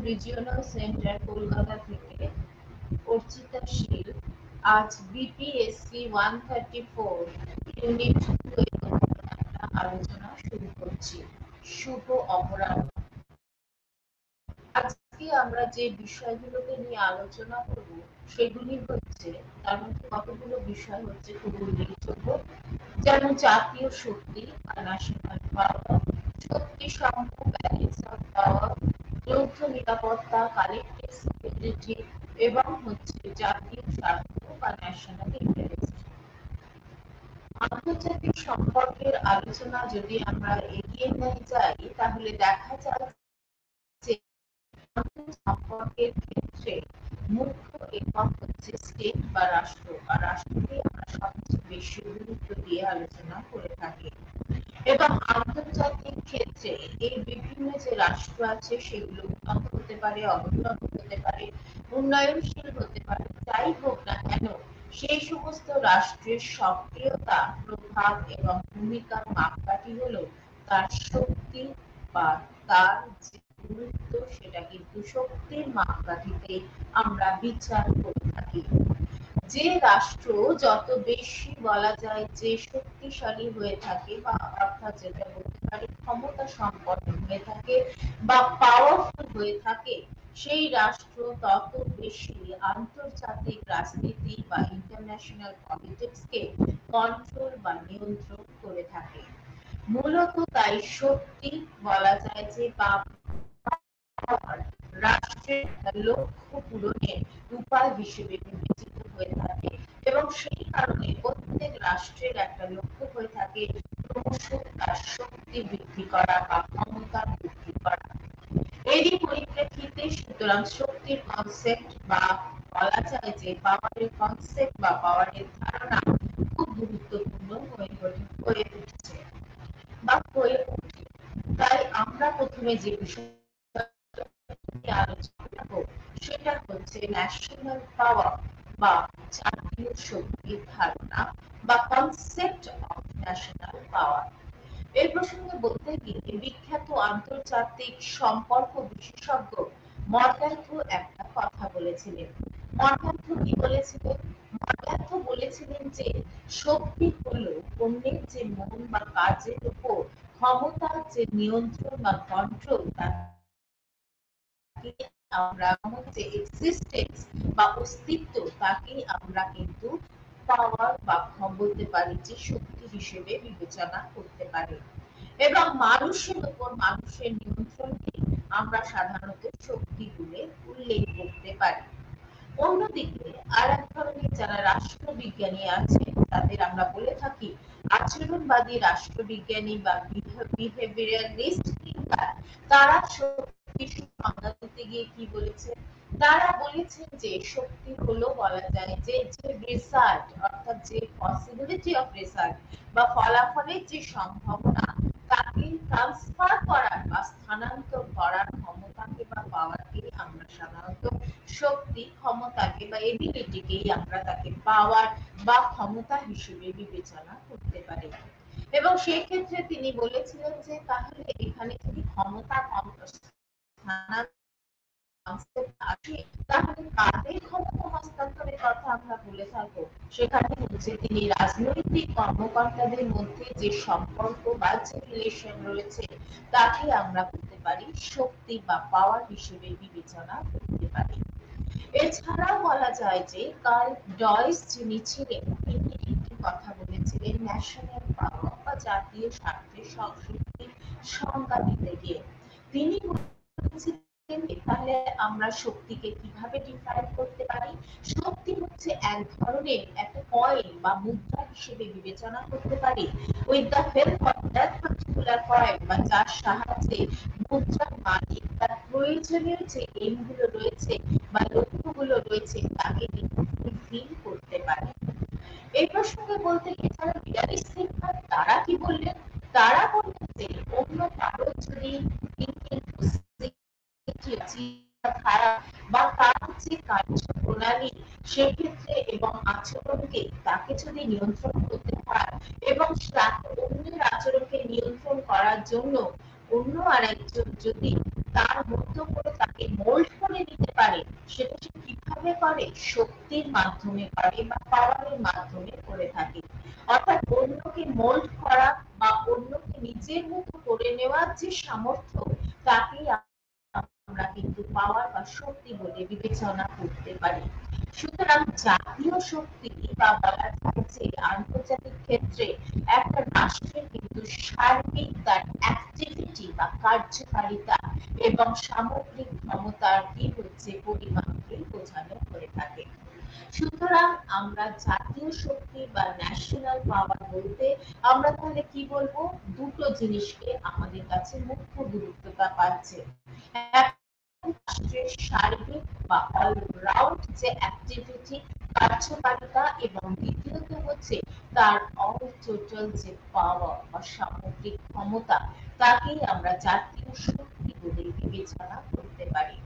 Regional centre Kolkata থেকে অর্চিতা শীল আজ BPSC 134 unit 2 এর একটা আলোচনা শুরু করছি। শুভ অপরাহ্ন। আজকে আমরা যে বিষয়গুলোকে নিয়ে আলোচনা করব সেগুলি হচ্ছে, তার মধ্যে কতগুলো বিষয় হচ্ছে খুব উল্লেখযোগ্য, যেমন জাতীয় শক্তি বা ন্যাশনাল পাওয়ার, শক্তি সমূহ ব্যালেন্স অফ পাওয়ার, যৌথ নিরাপত্তা কালেক্টিভ সিকিউরিটি এবং হচ্ছে জাতীয় স্বার্থ বা ন্যাশনাল ইন্টারেস্ট। আন্তর্জাতিক সম্পর্কের আলোচনা যদি আমরা এগিয়ে নিয়ে যাই তাহলে দেখা যায় যে সম্পর্কের ক্ষেত্রে মুখ্য একক হচ্ছে স্টেট বা রাষ্ট্র, আর রাষ্ট্রকে আমরা সবচেয়ে বেশি গুরুত্ব দিয়ে আলোচনা করে থাকি। এবং আন্তর্জাতিক ক্ষেত্রে এই বিভিন্ন যে রাষ্ট্র আছে সেগুলো উন্নত হতে পারে, অনুন্নত হতে পারে, উন্নয়নশীল হতে পারে, যাই হোক না কেন সেই সমস্ত রাষ্ট্রের সক্রিয়তা, প্রভাব এবং ভূমিকার মাপকাঠি হলো তার শক্তি বা তার যে গুরুত্ব, সেটা কিন্তু শক্তির মাপকাঠিতে আমরা বিচার করে থাকি। যে রাষ্ট্র যত বেশি বলা যায় যে শক্তিশালী হয়ে থাকে বা অর্থাৎ যেটা বলতে পারি ক্ষমতা সম্পন্ন হয়ে থাকে বা পাওয়ারফুল হয়ে থাকে, সেই রাষ্ট্র তত বেশি আন্তর্জাতিক রাজনীতি বা ইন্টারন্যাশনাল পলিটিক্সকে কন্ট্রোল বা নিয়ন্ত্রণ করে থাকে। মূলত তাই শক্তি বলা যায় যে বা রাষ্ট্রের লক্ষ্য পূরণের উপায় হিসেবে বিবেচিত হয়ে থাকে এবং সেই কারণে প্রত্যেক রাষ্ট্রের একটা লক্ষ্য হয়ে থাকে ক্রমশ তার শক্তি বৃদ্ধি করা বা ক্ষমতা বৃদ্ধি করা। এরই পরিপ্রেক্ষিতে সুতরাং শক্তির কনসেপ্ট বা বলা যায় যে পাওয়ারের কনসেপ্ট বা পাওয়ারের ধারণা খুব গুরুত্বপূর্ণ হয়ে উঠছে বা হয়ে ওঠে। তাই আমরা প্রথমে যে বিষয় আলোচনা করব সেটা হচ্ছে ন্যাশনাল পাওয়ার বা জাতীয় শক্তির ধারণা বা কনসেপ্ট অফ ন্যাশনাল পাওয়ার। এই প্রসঙ্গে বলতে গিয়ে বিখ্যাত আন্তর্জাতিক সম্পর্ক বিশেষজ্ঞ মর্গ্যানথ একটা কথা বলেছিলেন। মর্গ্যানথ কি বলেছিলেন? মর্গ্যানথ বলেছিলেন যে শক্তি হলো অন্যের যে মন বা কাজের উপর ক্ষমতার যে নিয়ন্ত্রণ বা কন্ট্রোল, আমরা যে এক্সিস্টেন্স বা অস্তিত্ব তাকে আমরা কিন্তু পাওয়ার বা বলতে পারি যে শক্তি হিসেবে বিবেচনা করতে পারি। এবং মানুষের উপর মানুষের নিয়ন্ত্রণকে আমরা সাধারণত শক্তি বলে উল্লেখ করতে পারি। অন্যদিকে আর এক ধরনের যারা রাষ্ট্রবিজ্ঞানী আছেন তাদের আমরা বলে থাকি আচরণবাদী রাষ্ট্রবিজ্ঞানী বা বিহেভিয়ারালিস্ট থিঙ্কার। তারা শক্তির সংজ্ঞা দিতে গিয়ে কি বলেছে? তারা বলেছেন যে শক্তি হলো বলা যায় যে রেজাল্ট, অর্থাৎ যে পসিবিলিটি অফ রেজাল্ট বা ফলাফলের যে সম্ভাবনা তাকে ট্রান্সফার করার বা স্থানান্তর করার ক্ষমতাকে বা পাওয়ারকে আমরা সাধারণত শক্তি, ক্ষমতাকে বা এবিলিটিকেই আমরা তাকে পাওয়ার বা ক্ষমতা হিসেবে বিবেচনা করতে পারি। এবং সেই ক্ষেত্রে তিনি বলেছিলেন যে তাহলে এখানে যদি ক্ষমতা আসে তাহলে কাদের ক্ষমতা হস্তান্তরের কথা আমরা বলে থাকবো? সেখানে হচ্ছে তিনি রাজনৈতিক কর্মকর্তাদের মধ্যে যে সম্পর্ক বা যে রিলেশন রয়েছে তাকে আমরা বলতে পারি শক্তি বা পাওয়ার হিসেবে বিবেচনা করতে পারি। এছাড়াও বলা যায় যে কার্ল ডয়েস যিনি ছিলেন তিনি একটি কথা বলেছিলেন ন্যাশনাল পাওয়ার বা জাতীয় স্বার্থের শক্তির সংজ্ঞা দিতে গিয়ে। তিনি বলেছিলেন তাহলে আমরা শক্তিকে কিভাবে ডিফাইন করতে পারি? শক্তি হচ্ছে এক ধরনের একটা কয়েন বা মুদ্রা হিসেবে বিবেচনা করতে পারি। With the help of that particular coin বা যার সাহায্যে মুদ্রার মালিক তার প্রয়োজনীয় যে এমগুলো রয়েছে বা লক্ষ্যগুলো রয়েছে তাকে কিন্তু ফুলফিল করতে পারে। এই প্রসঙ্গে বলতে গিয়ে যারা রিয়ালিস্ট থিঙ্কার তারা কি বললেন? তারা বললেন যে অন্য কারো যদি ধারা বা তার যে কার্যপ্রণালী সেক্ষেত্রে এবং আচরণকে তাকে যদি নিয়ন্ত্রণ করতে হয় এবং অন্যের আচরণকে নিয়ন্ত্রণ করার জন্য অন্য আরেকজন যদি তার মতো করে তাকে মোল্ড করে নিতে পারে, সেটা সে কিভাবে করে? শক্তির মাধ্যমে করে বা পাওয়ারের মাধ্যমে করে থাকে। অর্থাৎ অন্যকে মোল্ড করা বা অন্যকে নিজের মতো করে নেওয়ার যে সামর্থ্য, তাকেই আমরা কিন্তু পাওয়ার বা শক্তি বলে বিবেচনা করতে পারি। সুতরাং জাতীয় শক্তি বা বলা যায় যে আন্তর্জাতিক ক্ষেত্রে একটা রাষ্ট্রের কিন্তু সার্বিক তার অ্যাক্টিভিটি বা কার্যকারিতা এবং সামগ্রিক ক্ষমতার কি হচ্ছে পরিমাণকে বোঝানো হয়ে থাকে। সুতরাং আমরা জাতীয় শক্তি বা ন্যাশনাল পাওয়ার বলতে আমরা তাহলে কি বলবো? দুটো জিনিসকে আমাদের কাছে মুখ্য গুরুত্বটা পাচ্ছে। রাষ্ট্রের সার্বিক বা অলরাউন্ড যে অ্যাক্টিভিটি, কার্যকারিতা, এবং দ্বিতীয়ত হচ্ছে তার অল টোটাল যে পাওয়ার বা সামগ্রিক ক্ষমতা, তাকেই আমরা জাতীয় শক্তি বলে বিবেচনা করতে পারি।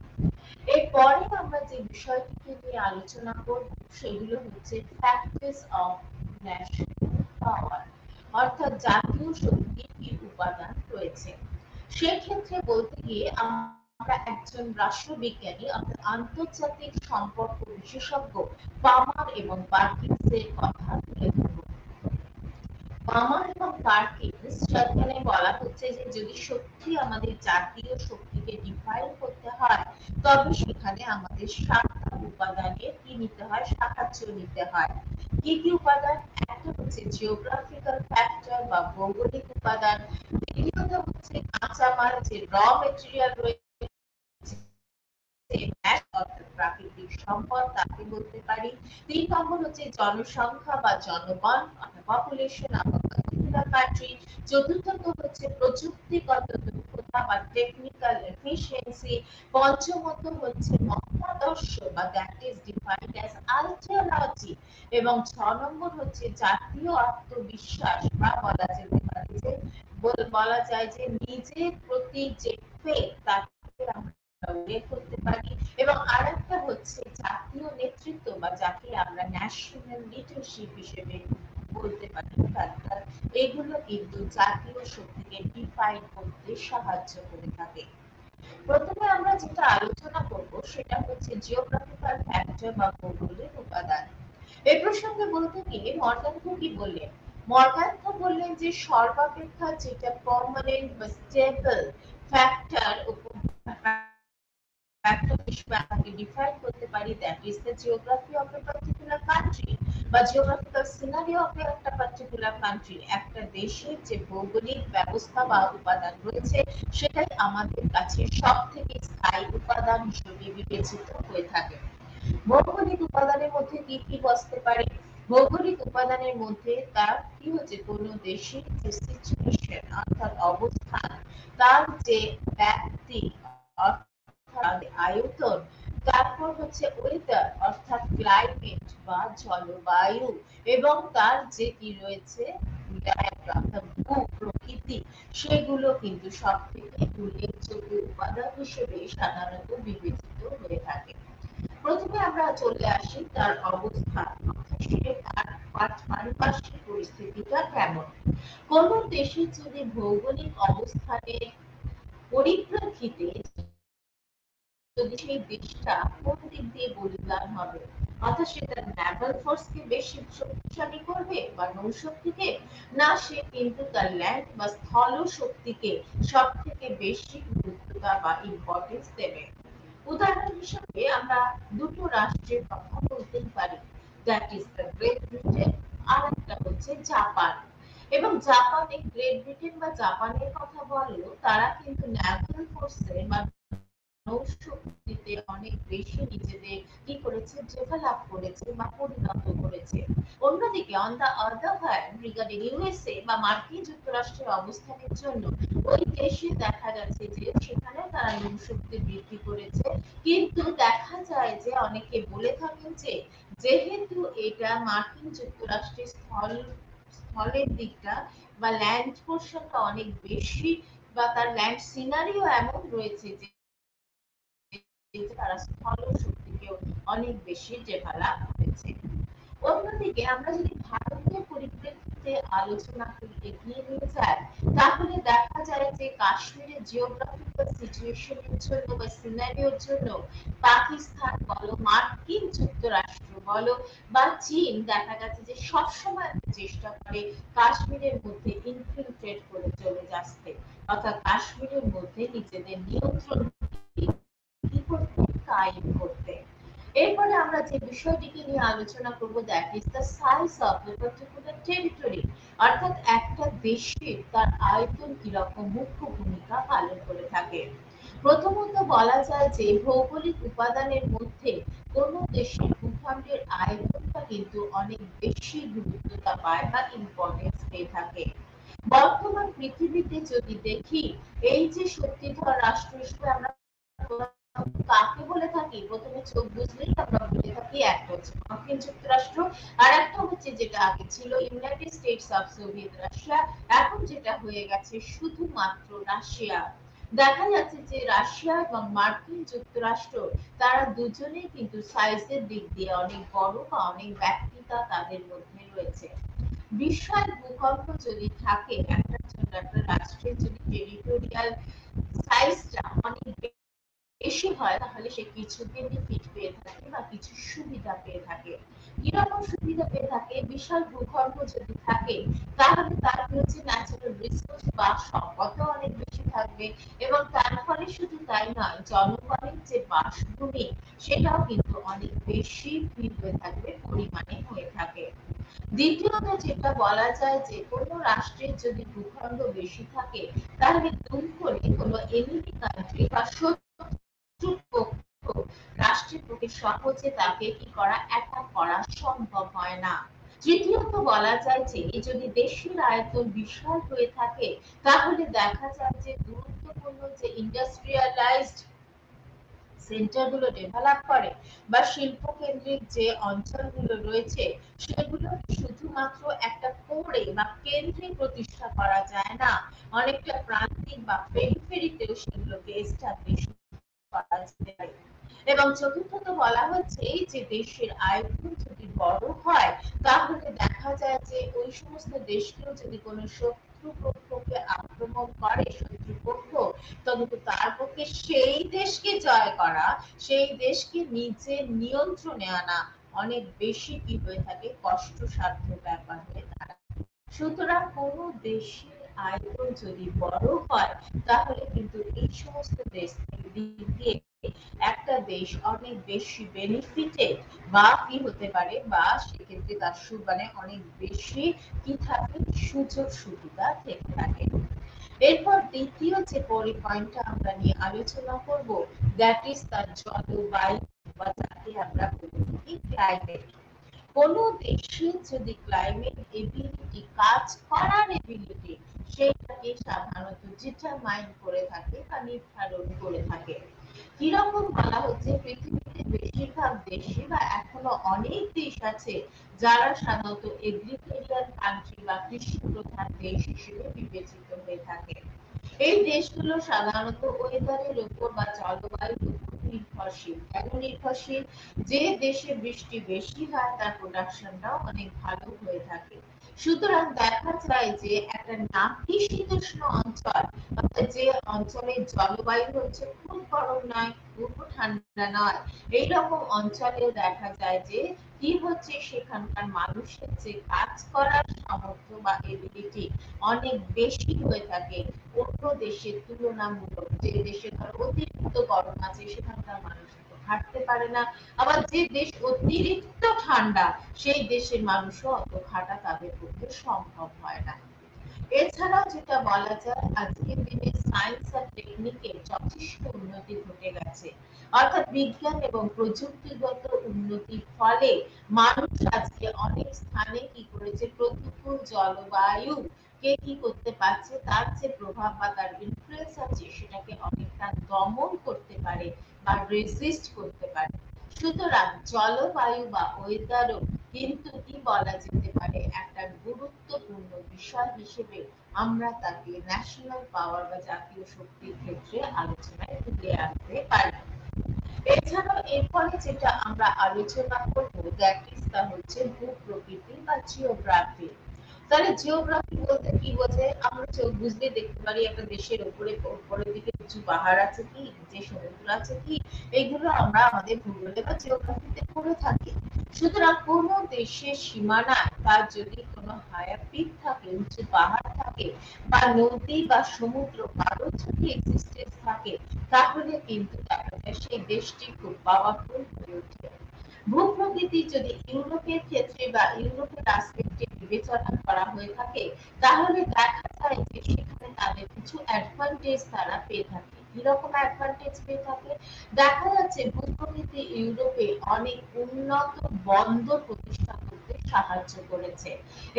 এরপরে আমরা যে বিষয়টিকে নিয়ে আলোচনা করব সেগুলো হচ্ছে ফ্যাক্টরস অফ ন্যাশনাল পাওয়ার, অর্থাৎ জাতীয় শক্তির কি উপাদান রয়েছে। সেক্ষেত্রে বলতে গিয়ে আমরা একজন রাষ্ট্রবিজ্ঞানী অর্থাৎ আন্তর্জাতিক সম্পর্ক বিশেষজ্ঞ পামার এবং পার্কিন্সের কথা তুলে ধরব। পামার এবং পার্কিন্স সেখানে বলা হচ্ছে যে যদি সত্যি আমাদের জাতীয় শক্তিকে ডিফাইন করতে হয়, তবে সেখানে আমাদের 7টা উপাদানের কি নিতে হয়? সাহায্য নিতে হয়। কি কি উপাদান? একটা হচ্ছে জিওগ্রাফিক্যাল ফ্যাক্টর বা ভৌগোলিক উপাদান, দ্বিতীয়ত হচ্ছে কাঁচামাল যে র মেটেরিয়াল রয়েছে, প্রাকৃতিক সম্পদ তাকে বলতে পারি। 3 নম্বর হচ্ছে জনসংখ্যা বা জনগণ অর্থাৎ population of a particular country. চতুর্থত হচ্ছে প্রযুক্তিগত দক্ষতা বা টেকনিক্যাল এফিশিয়েন্সি। পঞ্চমত হচ্ছে মতাদর্শ বা that is defined as ideology. এবং 6 নম্বর হচ্ছে জাতীয় আত্মবিশ্বাস বা বলা যেতে পারে যে বলা যায় যে নিজের প্রতি যে ফেথ তাকে আমরা উল্লেখ করতে পারি। এবং আরেকটা হচ্ছে জাতীয় নেতৃত্ব বা যাকে আমরা ন্যাশনাল লিডারশিপ হিসেবে বলতে পারি ফ্যাক্টর। এগুলো কিন্তু জাতীয় শক্তিকে ডিফাইন করতে সাহায্য করে থাকে। প্রথমে আমরা যেটা আলোচনা করব সেটা হচ্ছে জিওগ্রাফিক্যাল ফ্যাক্টর বা ভৌগোলিক উপাদান। এই প্রসঙ্গে বলতে গিয়ে মর্গানথ কি বললেন? মর্গানথ বললেন যে সর্বাপেক্ষা যেটা পার্মানেন্ট বা স্টেবল ফ্যাক্টর factor হিসেবে আমরা ডিফাইন করতে পারি, that is the geography of a particular country বা জিওগ্রাফিক্যাল সিনারিও অফ একটা পার্টিকুলার কান্ট্রি। একটা দেশের যে ভৌগোলিক ব্যবস্থা বা উপাদান রয়েছে সেটাই আমাদের কাছে সবথেকে স্থায়ী উপাদান হিসেবে বিবেচিত হয়ে থাকে। ভৌগোলিক উপাদানের মধ্যে কি কি বসতে পারে? ভৌগোলিক উপাদানের মধ্যে তার কি হচ্ছে কোন দেশের যে সিচুয়েশন অর্থাৎ অবস্থান, তার যে ব্যাপ্তি অর্থাৎ আয়তন, তারপর হচ্ছে ওয়েদার অর্থাৎ ক্লাইমেট বা জলবায়ু, এবং তার যে কি রয়েছে ভূ-প্রকৃতি, সেগুলো কিন্তু সবথেকে উল্লেখযোগ্য উপাদান হিসেবে সাধারণত বিবেচিত হয়ে থাকে। প্রথমে আমরা চলে আসি তার অবস্থান, তার পারিপার্শ্বিক পরিস্থিতিটা কেমন। কোন দেশের যদি ভৌগোলিক অবস্থানের পরিপ্রেক্ষিতে যদি সেই দেশটা কোন দিক দিয়ে বলিদান হবে, অর্থাৎ সে তার নেভাল ফোর্সকে বেশি শক্তিশালী করবে বা নৌশক্তিকে, না সে কিন্তু তার ল্যান্ড বা স্থল শক্তিকে সব থেকে বেশি গুরুত্বতা বা ইম্পর্টেন্স দেবে। উদাহরণ হিসেবে আমরা দুটো রাষ্ট্রের কথা বলতেই পারি, that is the Great Britain আর একটা হচ্ছে জাপান। এবং জাপানে গ্রেট ব্রিটেন বা জাপানের কথা বললেও তারা কিন্তু নেভাল ফোর্সে বা নৌশক্তিতে অনেক বেশি নিজেদের কি করেছে? ডেভেলপ করেছে বা পরিণত করেছে। অন্যদিকে on the other hand regarding USA বা মার্কিন যুক্তরাষ্ট্রের অবস্থানের জন্য ওই দেশে দেখা যাচ্ছে যে সেখানে তারা নৌশক্তি বৃদ্ধি করেছে, কিন্তু দেখা যায় যে অনেকে বলে থাকেন যে যেহেতু এটা মার্কিন যুক্তরাষ্ট্রের স্থলের দিকটা বা ল্যান্ড পোর্শনটা অনেক বেশি বা তার ল্যান্ড সিনারিও এমন রয়েছে যে তারা স্থল শক্তিকেও অনেক বেশি ডেভেলপ করেছে। অন্যদিকে আমরা যদি ভারতের পরিপ্রেক্ষিতে আলোচনা করে এগিয়ে নিয়ে যাই, তাহলে দেখা যায় যে কাশ্মীরের জিওগ্রাফিক্যাল পলিটিক্যাল সিচুয়েশনের জন্য বা সিনারিওর জন্য পাকিস্তান বলো, মার্কিন যুক্তরাষ্ট্র বলো বা চীন দেখা গেছে যে সবসময় চেষ্টা করে কাশ্মীরের মধ্যে ইনফিলট্রেট করে চলে যাচ্ছে, অর্থাৎ কাশ্মীরের মধ্যে নিজেদের নিয়ন্ত্রণ কি করতে, কায়েম করতে। এরপরে আমরা যে বিষয়টিকে নিয়ে আলোচনা করব, that is the size of the particular territory, অর্থাৎ একটা দেশের তার আয়তন কিরকম মুখ্য ভূমিকা পালন করে থাকে। প্রথমত বলা যায় যে ভৌগোলিক উপাদানের মধ্যে কোন দেশের ভূখণ্ডের আয়তনটা কিন্তু অনেক বেশি গুরুত্বতা পায় বা ইম্পর্টেন্স পেয়ে থাকে। বর্তমান পৃথিবীতে যদি দেখি, এই যে শক্তিধর রাষ্ট্র হিসেবে আমরা কাকে বলে থাকি, প্রথমে চোখ বুঝলেই আমরা বলে থাকি একটা হচ্ছে মার্কিন যুক্তরাষ্ট্র, আর একটা হচ্ছে যেটা আগে ছিল United states of Soviet Russia, এখন যেটা হয়ে গেছে শুধুমাত্র রাশিয়া। দেখা যাচ্ছে যে রাশিয়া এবং মার্কিন যুক্তরাষ্ট্র তারা দুজনেই কিন্তু সাইজের দিক দিয়ে অনেক বড় বা অনেক ব্যাপ্তিতা তাদের মধ্যে রয়েছে। বিশাল ভূখণ্ড যদি থাকে একটা জন্য, একটা রাষ্ট্রের যদি টেরিটোরিয়াল সাইজটা অনেক বেশি হয়, তাহলে সে কিছু বেনিফিট পেয়ে থাকে বা কিছু সুবিধা পেয়ে থাকে। কিরকম সুবিধা পেয়ে থাকে? বিশাল ভূখণ্ড যদি থাকে তাহলে তার হচ্ছে ন্যাচারাল রিসোর্স বা সম্পদও অনেক বেশি থাকবে, এবং তার ফলে শুধু তাই নয়, জনগণের যে বাসভূমি সেটাও কিন্তু অনেক বেশি ভিড় হয়ে থাকবে, পরিমাণে হয়ে থাকে। দ্বিতীয়ত যেটা বলা যায় যে কোনো রাষ্ট্রের যদি ভূখণ্ড বেশি থাকে তাহলে দুম করে কোনো এনিমি কান্ট্রি বা রাষ্ট্রের পক্ষে সহজে তাকে কি করা, অ্যাটাক করা সম্ভব হয় না। তৃতীয়ত বলা যায় যে যদি দেশের আয়তন বিশাল হয়ে থাকে তাহলে দেখা যায় যে গুরুত্বপূর্ণ যে ইন্ডাস্ট্রিয়ালাইজড সেন্টারগুলো ডেভেলপ করে বা শিল্প কেন্দ্রিক যে অঞ্চলগুলো রয়েছে সেগুলো শুধুমাত্র একটা কোরে বা কেন্দ্রে প্রতিষ্ঠা করা যায় না, অনেকটা প্রান্তিক বা পেরিফেরিতেও সেগুলোকে এস্টাবলিশ করা যেতে পারে। এবং চতুর্থত বলা হচ্ছে এই যে দেশের আয়তন যদি বড় হয় তাহলে দেখা যায় যে ওই সমস্ত দেশকেও যদি কোনো শত্রুপক্ষকে আক্রমণ করে শত্রুপক্ষ, তবে তো তার পক্ষে সেই দেশকে জয় করা, সেই দেশকে নিজের নিয়ন্ত্রণে আনা অনেক বেশি কি হয়ে থাকে, কষ্টসাধ্য ব্যাপার হয়ে দাঁড়ায়। সুতরাং কোন দেশের আয়তন যদি বড় হয় তাহলে কিন্তু এই সমস্ত দেশ দিক দিয়ে একটা দেশ অনেক বেশি বেনিফিটেড বা কি হতে পারে, বা সেক্ষেত্রে তার মানে অনেক বেশি কি থাকে, সুযোগ সুবিধা থেকে থাকে। এরপর দ্বিতীয় যে পয়েন্টটা আমরা নিয়ে আলোচনা করব, দ্যাট ইজ দ্য জলবায়ু বা যাকে আমরা বলে থাকি ক্লাইমেট। কোন দেশের যদি ক্লাইমেট এবিলিটি, কাজ করার এবিলিটি, সেটাকে সাধারণত ডিটারমাইন করে থাকে বা নির্ধারণ করে থাকে। কিরকম বলা হচ্ছে, পৃথিবীতে বেশিরভাগ দেশে বা এখনো অনেক দেশ আছে যারা সাধারণত এগ্রিকালচারাল কান্ট্রি বা কৃষি প্রধান দেশ হিসেবে বিবেচিত হয়ে থাকে। এই দেশগুলো সাধারণত ওয়েদারের উপর বা জলবায়ুর উপর নির্ভরশীল। কেন নির্ভরশীল? যে দেশে বৃষ্টি বেশি হয় তার প্রোডাকশনটাও অনেক ভালো হয়ে থাকে। সুতরাং দেখা যায় যে একটা নাতিশীতোষ্ণ অঞ্চল, যে অঞ্চলের জলবায়ু হচ্ছে খুব গরম নয়, খুব ঠান্ডা নয়, এইরকম অঞ্চলেও দেখা যায় যে কি হচ্ছে, সেখানকার মানুষের যে কাজ করার সামর্থ্য বা এবিলিটি অনেক বেশি হয়ে থাকে অন্য দেশের তুলনামূলক। যে দেশে ধরো অতিরিক্ত গরম আছে সেখানকার মানুষ হাঁটতে পারে না, আবার যে দেশ অতিরিক্ত ঠান্ডা সেই দেশের মানুষও অত খাটা তাদের পক্ষে সম্ভব হয় না। এছাড়াও যেটা বলা যায়, আজকের দিনে সায়েন্স আর টেকনিকের যথেষ্ট উন্নতি ঘটে গেছে, অর্থাৎ বিজ্ঞান এবং প্রযুক্তিগত উন্নতির ফলে মানুষ আজকে অনেক স্থানে কি করেছে, প্রতিকূল জলবায়ু কে কি করতে পারছে, তার যে প্রভাব বা তার ইনফ্লুয়েন্স আছে সেটাকে অনেকটা দমন করতে পারে বা রেজিস্ট করতে পারে। সুতরাং জলবায়ু বা ওয়েদারও কিন্তু কি বলা যেতে পারে, একটা গুরুত্বপূর্ণ বিষয় হিসেবে আমরা তাকে ন্যাশনাল পাওয়ার বা জাতীয় শক্তির ক্ষেত্রে আলোচনায় তুলে আনতে পারি। এছাড়াও এর ফলে যেটা আমরা আলোচনা করব, দ্যাট ইজ তা হচ্ছে ভূপ্রকৃতি বা জিওগ্রাফি। তাহলে জিওগ্রাফি বলতে কি বোঝে? আমরা চোখ বুঝলে দেখতে পারি একটা দেশের উপরের দিকে কিছু পাহাড় আছে কি, যে সমুদ্র আছে কি, এইগুলো আমরা আমাদের ভূগোলে বা জিওগ্রাফিতে পড়ে থাকি। সুতরাং কোন দেশের সীমানায় তার যদি কোনো হায়ার পিক থাকে, উঁচু পাহাড় থাকে, বা নদী বা সমুদ্র কারো যদি এক্সিস্টেন্স থাকে, তাহলে কিন্তু দেখা যায় সেই দেশটি খুব পাওয়ারফুল হয়ে ওঠে। ভূপ্রকৃতি যদি ইউরোপের ক্ষেত্রে বা ইউরোপের আসপেক্টে বিবেচনা করা হয়ে থাকে, তাহলে দেখা যায় যে সেখানে তাদের কিছু অ্যাডভান্টেজ তারা পেয়ে থাকে। কিরকম অ্যাডভান্টেজ পেয়ে থাকে? দেখা যাচ্ছে ভূপ্রকৃতি ইউরোপে অনেক উন্নত বন্দর প্রতিষ্ঠা করতে সাহায্য করেছে,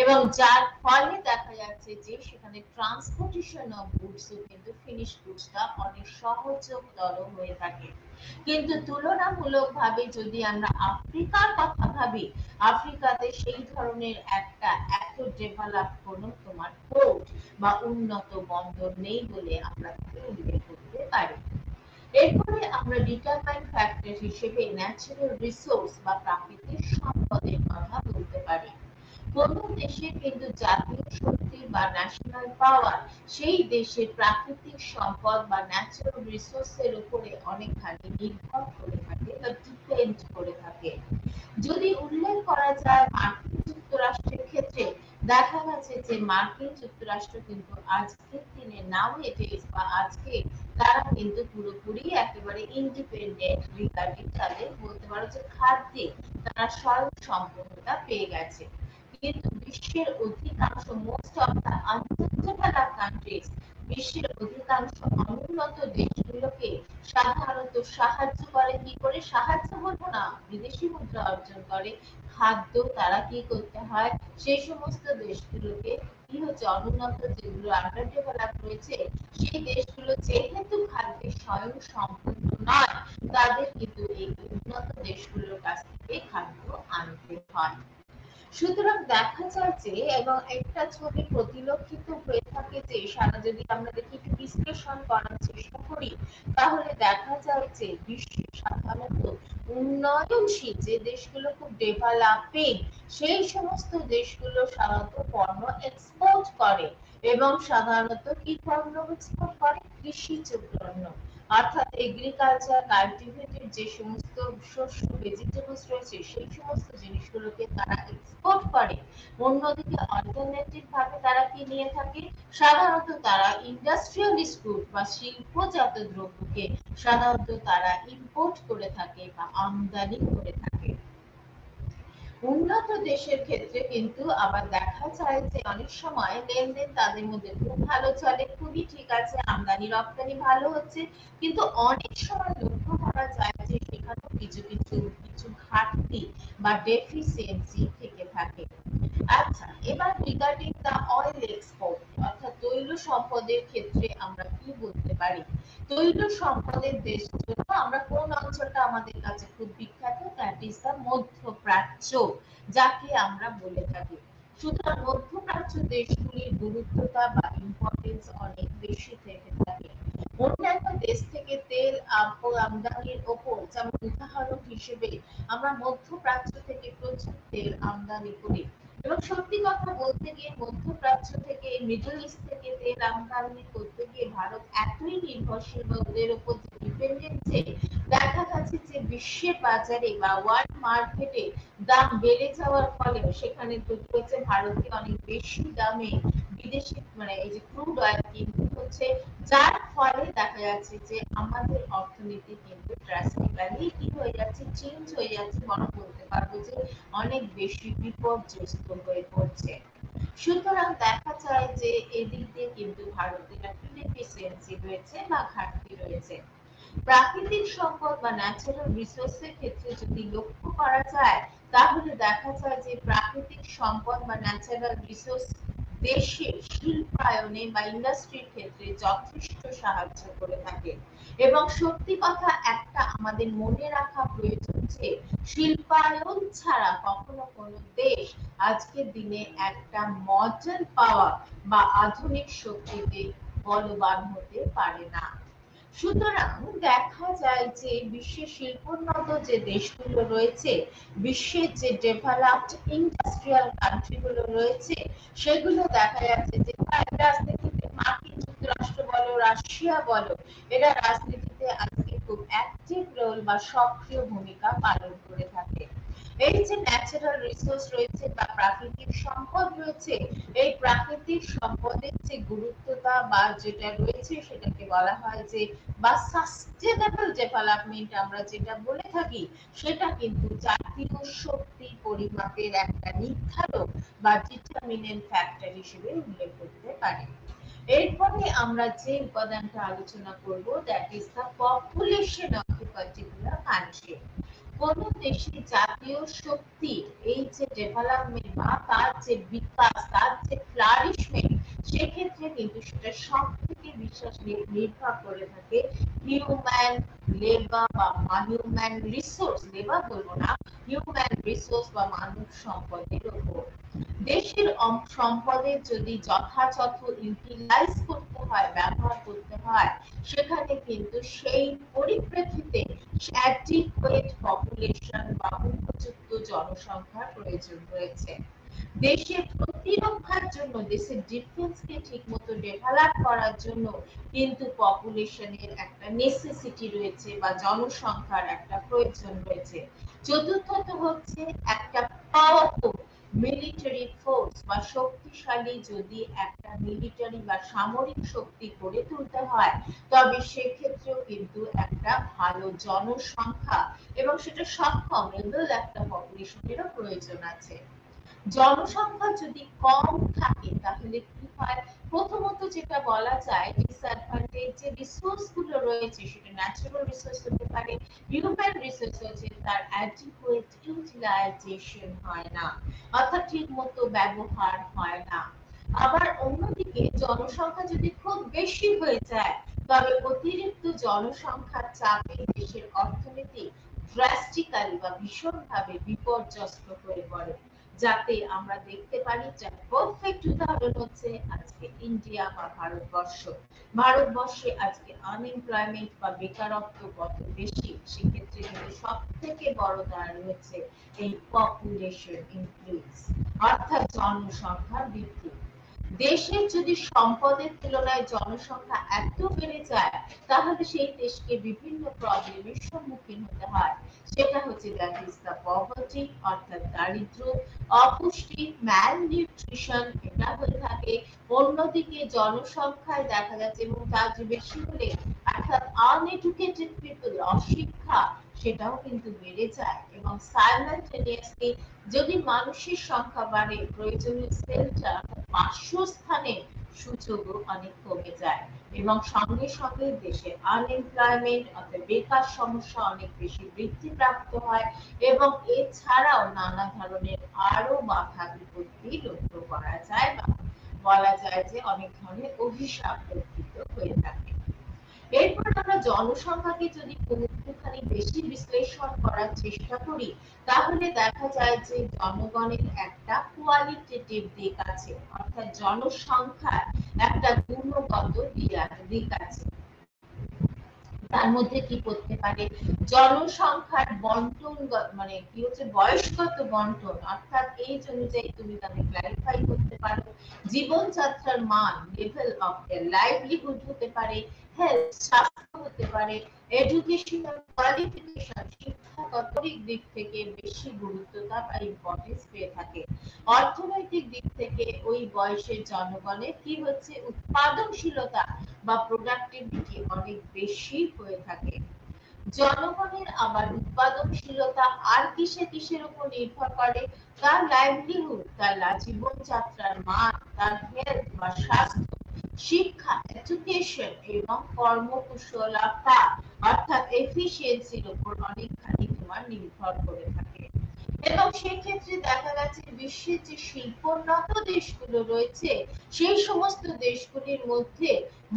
এবং যার ফলে দেখা যাচ্ছে যে সেখানে ট্রান্সপোর্টেশন অফ গুডস কিন্তু ফিনিশ গুডসটা অনেক সহজতর হয়ে থাকে। কিন্তু তুলনামূলকভাবে যদি আমরা আফ্রিকার কথা ভাবি, আফ্রিকাতে সেই ধরনের একটা এত ডেভেলপ কোনো তোমার পোর্ট বা উন্নত বন্দর নেই বলে আমরা তাকে উল্লেখ করতে পারি। এরপরে আমরা ডিটারমাইন ফ্যাক্টর হিসেবে ন্যাচারাল রিসোর্স বা প্রাকৃতিক সম্পদের কথা বলতে পারি। কোন দেশের কিন্তু জাতীয় শক্তি বা ন্যাশনাল পাওয়ার সেই দেশের প্রাকৃতিক সম্পদ বা ন্যাচারাল রিসোর্সের উপরে অনেকখানি নির্ভর করে থাকে বা ডিপেন্ড করে থাকে। যদি উল্লেখ করা যায় মার্কিন যুক্তরাষ্ট্রের ক্ষেত্রে, দেখা গেছে যে মার্কিন যুক্তরাষ্ট্র কিন্তু আজকের দিনে নাও এটেজ বা আজকে তারা কিন্তু পুরোপুরি একেবারে ইন্ডিপেন্ডেন্ট রিগার্ডিং তাদের বলতে পারো যে খাদ্যে তারা স্বয়ং সম্পূর্ণতা পেয়ে গেছে। কিন্তু বিশ্বের অধিকাংশ most of the undeveloped countries, বিশ্বের অধিকাংশ অনুন্নত দেশগুলোকে সাধারণত সাহায্য করে কি করে? সাহায্য বলবো না, বিদেশি মুদ্রা অর্জন করে। খাদ্য তারা কি করতে হয়? সেই সমস্ত দেশগুলোকে কি হচ্ছে, অনুন্নত যেগুলো আন্ডার ডেভেলপ রয়েছে সেই দেশগুলো যেহেতু খাদ্যে স্বয়ং সম্পূর্ণ নয়, তাদের কিন্তু এই উন্নত দেশগুলোর কাছ থেকে খাদ্য আনতে হয়। সুতরাং দেখা যায় যে, এবং একটা ছবি প্রতিলক্ষিত হয়ে থাকে যে সারা যদি আমরা দেখি একটু বিশ্লেষণ করার চেষ্টা করি, তাহলে দেখা যায় যে বিশ্বে সাধারণত উন্নয়নশীল যে দেশগুলো খুব ডেভেলপিং, সেই সমস্ত দেশগুলো সাধারণত পণ্য এক্সপোর্ট করে, এবং সাধারণত কি পণ্য এক্সপোর্ট করে? কৃষিজ পণ্য, অর্থাৎ এগ্রিকালচার কাল্টিভেটেড যে সমস্ত শস্য ভেজিটেবলস রয়েছে সেই সমস্ত জিনিসগুলোকে তারা এক্সপোর্ট করে। অন্যদিকে অল্টারনেটিভ ভাবে তারা কি নিয়ে থাকে? সাধারণত তারা ইন্ডাস্ট্রিয়ালিস্ট গুড বা শিল্পজাত দ্রব্যকে সাধারণত তারা ইম্পোর্ট করে থাকে বা আমদানি করে থাকে। উন্নত দেশের ক্ষেত্রে কিন্তু আবার দেখা যায় যে অনেক সময় লেনদেন তাদের মধ্যে খুব ভালো চলে, খুবই ঠিক আছে, আমদানি রপ্তানি ভালো হচ্ছে, কিন্তু অনেক সময় লক্ষ্য করা যায় যে সেখানেও কিছু কিছু কিছু ঘাটতি বা ডেফিসিয়েন্সি থেকে থাকে। আচ্ছা, এবার রিগার্ডিং দা অয়েল এক্সপোর্ট, অর্থাৎ তৈল সম্পদের ক্ষেত্রে আমরা কি বলতে পারি? তৈল সম্পদের দেশ জন্য আমরা কোন অঞ্চলটা আমাদের কাছে খুব বিখ্যাত? দ্যাট ইজ দা মধ্যপ্রাচ্য, যাকে আমরা বলে থাকি। সুতরাং মধ্যপ্রাচ্য দেশগুলির গুরুত্বতা বা ইম্পর্টেন্স অনেক বেশি থেকে থাকে। অন্যান্য দেশ থেকে তেল আমদানির ওপর, যেমন উদাহরণ হিসেবে আমরা মধ্যপ্রাচ্য থেকে প্রচুর তেল আমদানি করি, এবং সত্যি কথা বলতে গিয়ে মধ্যপ্রাচ্য থেকে, মিডল ইস্ট থেকে তেল আমদানি করতে গিয়ে ভারত এতই নির্ভরশীল বা ওদের উপর ডিপেন্ডেন্ট যে দেখা যাচ্ছে যে বিশ্বের বাজারে বা ওয়ার্ল্ড মার্কেটে দাম বেড়ে যাওয়ার ফলে সেখানে তৈরি হচ্ছে ভারতে অনেক বেশি দামে বিদেশি মানে এই যে ক্রুড অয়েল কিন্তু হচ্ছে, যার ফলে দেখা যাচ্ছে যে আমাদের অর্থনীতি কিন্তু ড্রাস্টিক্যালি কি হয়ে যাচ্ছে, চেঞ্জ হয়ে যাচ্ছে, বরং বলতে পারবো যে অনেক বেশি বিপর্যস্ত হয়ে পড়ছে। সুতরাং দেখা যায় যে এদিক দিয়ে কিন্তু ভারতের একটা ডেফিসিয়েন্সি রয়েছে বা ঘাটতি রয়েছে। প্রাকৃতিক সম্পদ বা ন্যাচারাল রিসোর্সের ক্ষেত্রে যদি লক্ষ্য করা যায়, তাহলে দেখা যায় যে প্রাকৃতিক সম্পদ বা ন্যাচারাল রিসোর্স দেশের শিল্পায়নে বা ইন্ডাস্ট্রির ক্ষেত্রে যথেষ্ট সাহায্য করে থাকে। এবং সত্যি কথা একটা আমাদের মনে রাখা প্রয়োজন যে শিল্পায়ন ছাড়া কখনো কোনো দেশ আজকের দিনে একটা মডার্ন পাওয়ার বা আধুনিক শক্তিতে বলবান হতে পারে না। সুতরাং দেখা যায় যে বিশ্বের শিল্পোন্নত যে দেশগুলো রয়েছে, বিশ্বের যে ডেভেলপড ইন্ডাস্ট্রিয়াল কান্ট্রিগুলো রয়েছে, সেগুলো দেখা যাচ্ছে যে রাজনীতিতে মার্কিন যুক্তরাষ্ট্র বলো, রাশিয়া বলো, এরা রাজনীতিতে আজকে খুব অ্যাক্টিভ রোল বা সক্রিয় ভূমিকা পালন করে থাকে। এই যে ন্যাচারাল রিসোর্স রয়েছে বা প্রাকৃতিক সম্পদ রয়েছে, এই প্রাকৃতিক সম্পদের যে গুরুত্বতা বা যেটা রয়েছে সেটাকে বলা হয় যে বা সাস্টেনেবল ডেভেলপমেন্ট আমরা যেটা বলে থাকি, সেটা কিন্তু জাতীয় শক্তি পরিমাপের একটা নির্ধারক বা ডিটারমিনেন্ট ফ্যাক্টর হিসেবে উল্লেখ করতে পারি। এরপরে আমরা যে উপাদানটা আলোচনা করব, that is the population of a particular country. কোন দেশের জাতীয় শক্তি, এই যে ডেভেলপমেন্ট বা তার যে বিকাশ, তার যে ফ্লারিশমেন্ট, সেক্ষেত্রে কিন্তু সেটা সব থেকে বিশ্বাস নির্ভর করে থাকে হিউম্যান লেবার বা হিউম্যান রিসোর্স, লেবার বলবো না, হিউম্যান রিসোর্স বা মানব সম্পদের উপর। দেশের সম্পদের যদি যথাযথ ইউটিলাইজ করতে হয়, ব্যবহার করতে হয়, সেখানে কিন্তু সেই পরিপ্রেক্ষিতে অ্যাডিকুয়েট পপুলেশন বা উপযুক্ত জনসংখ্যার প্রয়োজন রয়েছে। দেশের প্রতিরক্ষার জন্য, দেশের ডিফেন্সকে ঠিকমতো ডেভেলপ করার জন্য কিন্তু পপুলেশনের একটা নেসেসিটি রয়েছে বা জনসংখ্যার একটা প্রয়োজন রয়েছে। চতুর্থত হচ্ছে একটা পাওয়ারফুল মিলিটারি ফোর্স বা শক্তিশালী যদি একটা মিলিটারি বা সামরিক শক্তি গড়ে তুলতে হয়, তবে সেক্ষেত্রেও কিন্তু একটা ভালো জনসংখ্যা এবং সেটা সক্ষম এবল একটা পপুলেশনেরও প্রয়োজন আছে। জনসংখ্যা যদি কম থাকে তাহলে কি হয়, প্রথমত যেটা বলা যায় ডিসঅ্যাডভান্টেজ, যে রিসোর্স গুলো রয়েছে সেটা ন্যাচারাল রিসোর্স হতে পারে, হিউম্যান রিসোর্স হচ্ছে তার অ্যাডিকুয়েট ইউটিলাইজেশন হয় না, অর্থাৎ ঠিক মতো ব্যবহার হয় না। আবার অন্যদিকে জনসংখ্যা যদি খুব বেশি হয়ে যায়, তবে অতিরিক্ত জনসংখ্যার চাপে দেশের অর্থনীতি ড্রাস্টিক্যালি বা ভীষণভাবে বিপর্যস্ত হয়ে পড়ে। যাতে আমরা দেখতে পারি, যার পারফেক্ট উদাহরণ হচ্ছে আজকে ইন্ডিয়া বা ভারতবর্ষ। ভারতবর্ষে আজকে আনএমপ্লয়মেন্ট বা বেকারত্ব কত বেশি, সেক্ষেত্রে কিন্তু সব থেকে বড় দাঁড় হচ্ছে এই পপুলেশন ইনক্রিজ, অর্থাৎ জনসংখ্যা বৃদ্ধি। দেশের যদি সম্পদের তুলনায় জনসংখ্যা এত বেড়ে যায়, তাহলে সেই দেশকে বিভিন্ন প্রবলেমের সম্মুখীন হতে হয়। সেটা হচ্ছে দ্যাট ইজ দ্য পভার্টি, অর্থাৎ দারিদ্র, অপুষ্টি, ম্যাল নিউট্রিশন, এটা হয়ে থাকে। অন্যদিকে জনসংখ্যায় দেখা যাচ্ছে এবং তার যে বেশি হলে, অর্থাৎ আনএডুকেটেড পিপল, অশিক্ষা, সেটাও কিন্তু বেড়ে যায়। এবং সাইমালটেনিয়াসলি যদি মানুষের সংখ্যা বাড়ে, প্রয়োজনীয় সেল্টার বাসস্থানের সুযোগও অনেক কমে যায় এবং সঙ্গে সঙ্গে দেশে আনএমপ্লয়মেন্ট অর্থাৎ বেকার সমস্যা অনেক বেশি বৃদ্ধিপ্রাপ্ত হয় এবং এছাড়াও নানা ধরনের আরো বাধা বিপত্তি লক্ষ্য করা যায় বা বলা যায় যে অনেক ধরনের অভিশাপ লক্ষিত হয়ে থাকে। এরপর আমরা জনসংখ্যাকে যদি একটুখানি বেশি বিশ্লেষণ করার চেষ্টা করি, তাহলে দেখা যায় যে জনগণের একটা কোয়ালিটেটিভ দিক আছে, অর্থাৎ জনসংখ্যার একটা গুণগত দিক আছে। তার মধ্যে কি করতে পারে, জনসংখ্যার বন্টন, মানে কি হচ্ছে বয়সগত বন্টন, অর্থাৎ এই অনুযায়ী তুমি তাকে ক্লারিফাই করতে পারো। জীবনযাত্রার মান, লেভেল অফ লাইভলিহুড হতে পারে, হেলথ, স্বাস্থ্য হতে পারে, এডুকেশনাল কোয়ালিফিকেশন, শিক্ষাগত দিক থেকে বেশি গুরুত্বতা বা ইম্পর্টেন্স পেয়ে থাকে। অর্থনৈতিক দিক থেকে ওই বয়সের জনগণের কি হচ্ছে, উৎপাদনশীলতা বা প্রোডাক্টিভিটি অনেক বেশি হয়ে থাকে। জনগণের আবার উৎপাদনশীলতা আর কিসের উপর নির্ভর করে, তার লাইভলিহুড, তার জীবনযাত্রার মান, তার হেলথ বা স্বাস্থ্য, শিক্ষা, এডুকেশন এবং কর্মকুশলতা অর্থাৎ এফিসিয়েন্সির উপর অনেকখানি তোমার নির্ভর করে থাকে। এবং সেক্ষেত্রে দেখা গেছে বিশ্বের যে শিল্পোন্নত দেশগুলো রয়েছে সেই সমস্ত দেশগুলির মধ্যে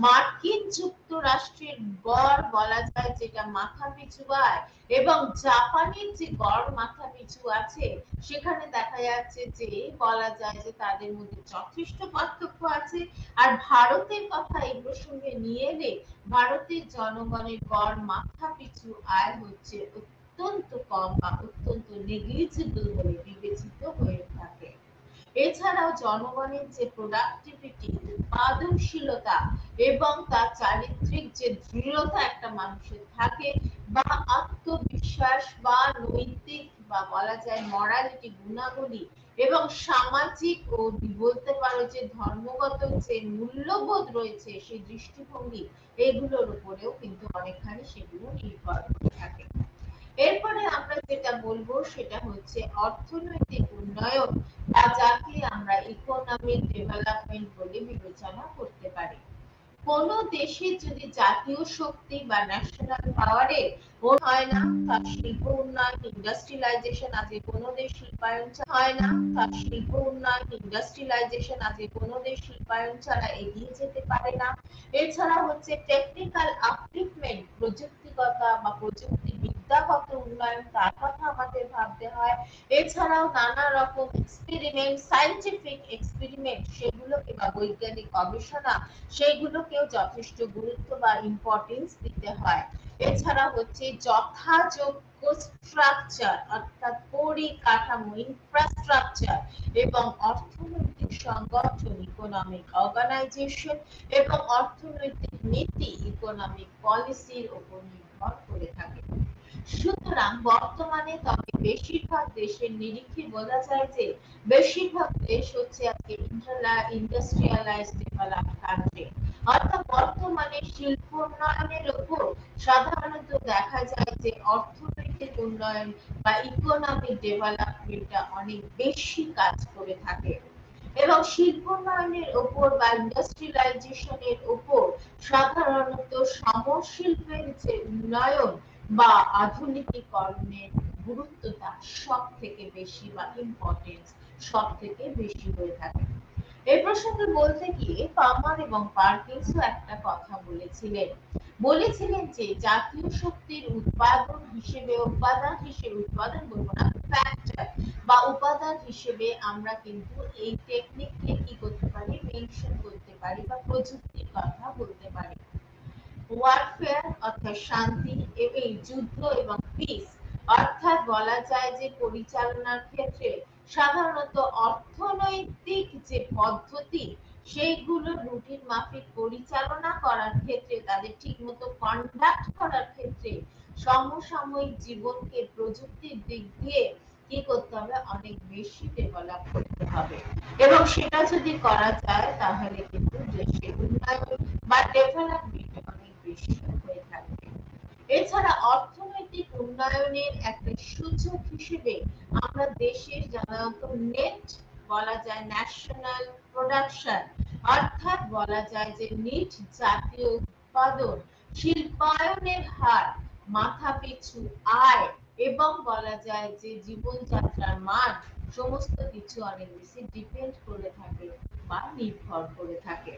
মার্কিন যুক্তরাষ্ট্রের গড় বলা যায় যেটা মাথা পিছু আয় এবং জাপানের যে গড় মাথা পিছু আছে সেখানে দেখা যাচ্ছে যে বলা যায় যে তাদের মধ্যে যথেষ্ট পার্থক্য আছে। আর ভারতের কথা এই প্রসঙ্গে নিয়ে এলে ভারতের জনগণের গড় মাথা পিছু আয় হচ্ছে অত্যন্ত কম বা অত্যন্ত নেগলিজিবল বলে বিবেচিত হয়ে থাকে। এছাড়াও জনগণের যে প্রোডাক্টিভিটি, উৎপাদনশীলতা এবং তার চারিত্রিক যে দৃঢ়তা একটা মানুষের থাকে বা আত্মবিশ্বাস বা নৈতিক বা বলা যায় মরালিটি গুণাবলী এবং সামাজিক ও বলতে পারো যে ধর্মগত যে মূল্যবোধ রয়েছে সেই দৃষ্টিভঙ্গি এগুলোর উপরেও কিন্তু অনেকখানি সেগুলো নির্ভর করে থাকে। এরপরে আমরা যেটা বলবো সেটা হচ্ছে অর্থনৈতিক উন্নয়ন বা যাকে আমরা ইকোনমিক ডেভেলপমেন্ট বলে বিবেচনা করতে পারি। কোন দেশের যদি জাতীয় শক্তি বা ন্যাশনাল পাওয়ারে হয় না, তার শিল্প উন্নয়ন ইন্ডাস্ট্রিয়ালাইজেশন আজকে কোন দেশ শিল্পায়ন হয় না, তার শিল্প উন্নয়ন ইন্ডাস্ট্রিয়ালাইজেশন আজকে কোন দেশ শিল্পায়ন ছাড়া এগিয়ে যেতে পারে না। এছাড়া হচ্ছে টেকনিক্যাল আপলিফমেন্ট, প্রযুক্তিগত বা প্রযুক্তি বিদ্যাগত উন্নয়ন, তার কথা আমাদের ভাবতে হয়। এছাড়াও নানা রকম এক্সপেরিমেন্ট, সায়েন্টিফিক এক্সপেরিমেন্ট সেগুলোকে বা বৈজ্ঞানিক গবেষণা সেগুলোকেও যথেষ্ট গুরুত্ব বা ইম্পর্টেন্স দিতে হয়। এছাড়া হচ্ছে যথাযোগ্য স্ট্রাকচার অর্থাৎ পরিকাঠামো ইনফ্রাস্ট্রাকচার এবং অর্থনৈতিক সংগঠন ইকোনমিক অর্গানাইজেশন এবং অর্থনৈতিক নীতি ইকোনমিক পলিসির উপর নির্ভর করে থাকে। সুতরাং বর্তমানে তবে বেশিরভাগ দেশের নিরিখে বলা যায় যে বেশিরভাগ দেশ হচ্ছে আজকে ইন্ডাস্ট্রিয়ালাইজড ডেভেলপড কান্ট্রি, অর্থাৎ বর্তমানে শিল্প উন্নয়নের উপর সাধারণত দেখা যায় যে অর্থনৈতিক উন্নয়ন বা ইকোনমিক ডেভেলপমেন্টটা অনেক বেশি কাজ করে থাকে এবং শিল্প উন্নয়নের উপর বা ইন্ডাস্ট্রিয়ালাইজেশনের উপর সাধারণত সমশিল্পের যে উন্নয়ন বা আধুনিকীকরণের গুরুত্বটা সব থেকে বেশি বা ইম্পর্টেন্স সব থেকে বেশি হয়ে থাকে। এই প্রসঙ্গে বলতে গিয়ে পামার এবং পার্কিন্সও একটা কথা বলেছিলেন যে জাতীয় শক্তির উৎপাদন বলবো না, ফ্যাক্টর বা উপাদান হিসেবে আমরা কিন্তু এই টেকনিককে কি করতে পারি, মেনশন করতে পারি বা প্রযুক্তির কথা বলতে পারি। ওয়ারফেয়ার অর্থাৎ শান্তি এবং যুদ্ধ এবং পিস অর্থাৎ বলা যায় যে পরিচালনার ক্ষেত্রে সাধারণত অর্থনৈতিক যে পদ্ধতি সেইগুলো রুটিন মাফিক পরিচালনা করার ক্ষেত্রে তাদের ঠিকমতো কন্ডাক্ট করার ক্ষেত্রে সমসাময়িক জীবনকে প্রযুক্তির দিক দিয়ে কি করতে হবে, অনেক বেশি ডেভেলপ করতে হবে এবং সেটা যদি করা যায় তাহলে কিন্তু দেশের উন্নয়ন বা ডেভেলপমেন্ট অনেক বেশি হয়ে থাকবে। এছাড়া অর্থনৈতিক উন্নয়নের একটা সূচক হিসেবে আমরা দেশের সাধারণত নেট বলা যায় ন্যাশনাল প্রোডাকশন অর্থাৎ বলা যায় যে নিট জাতীয় উৎপাদন, শিল্পায়নের হার, মাথাপিছু আয় এবং বলা যায় যে জীবনযাত্রার মান সমস্ত কিছু অনেক বেশি ডিপেন্ড করে থাকে বা নির্ভর করে থাকে।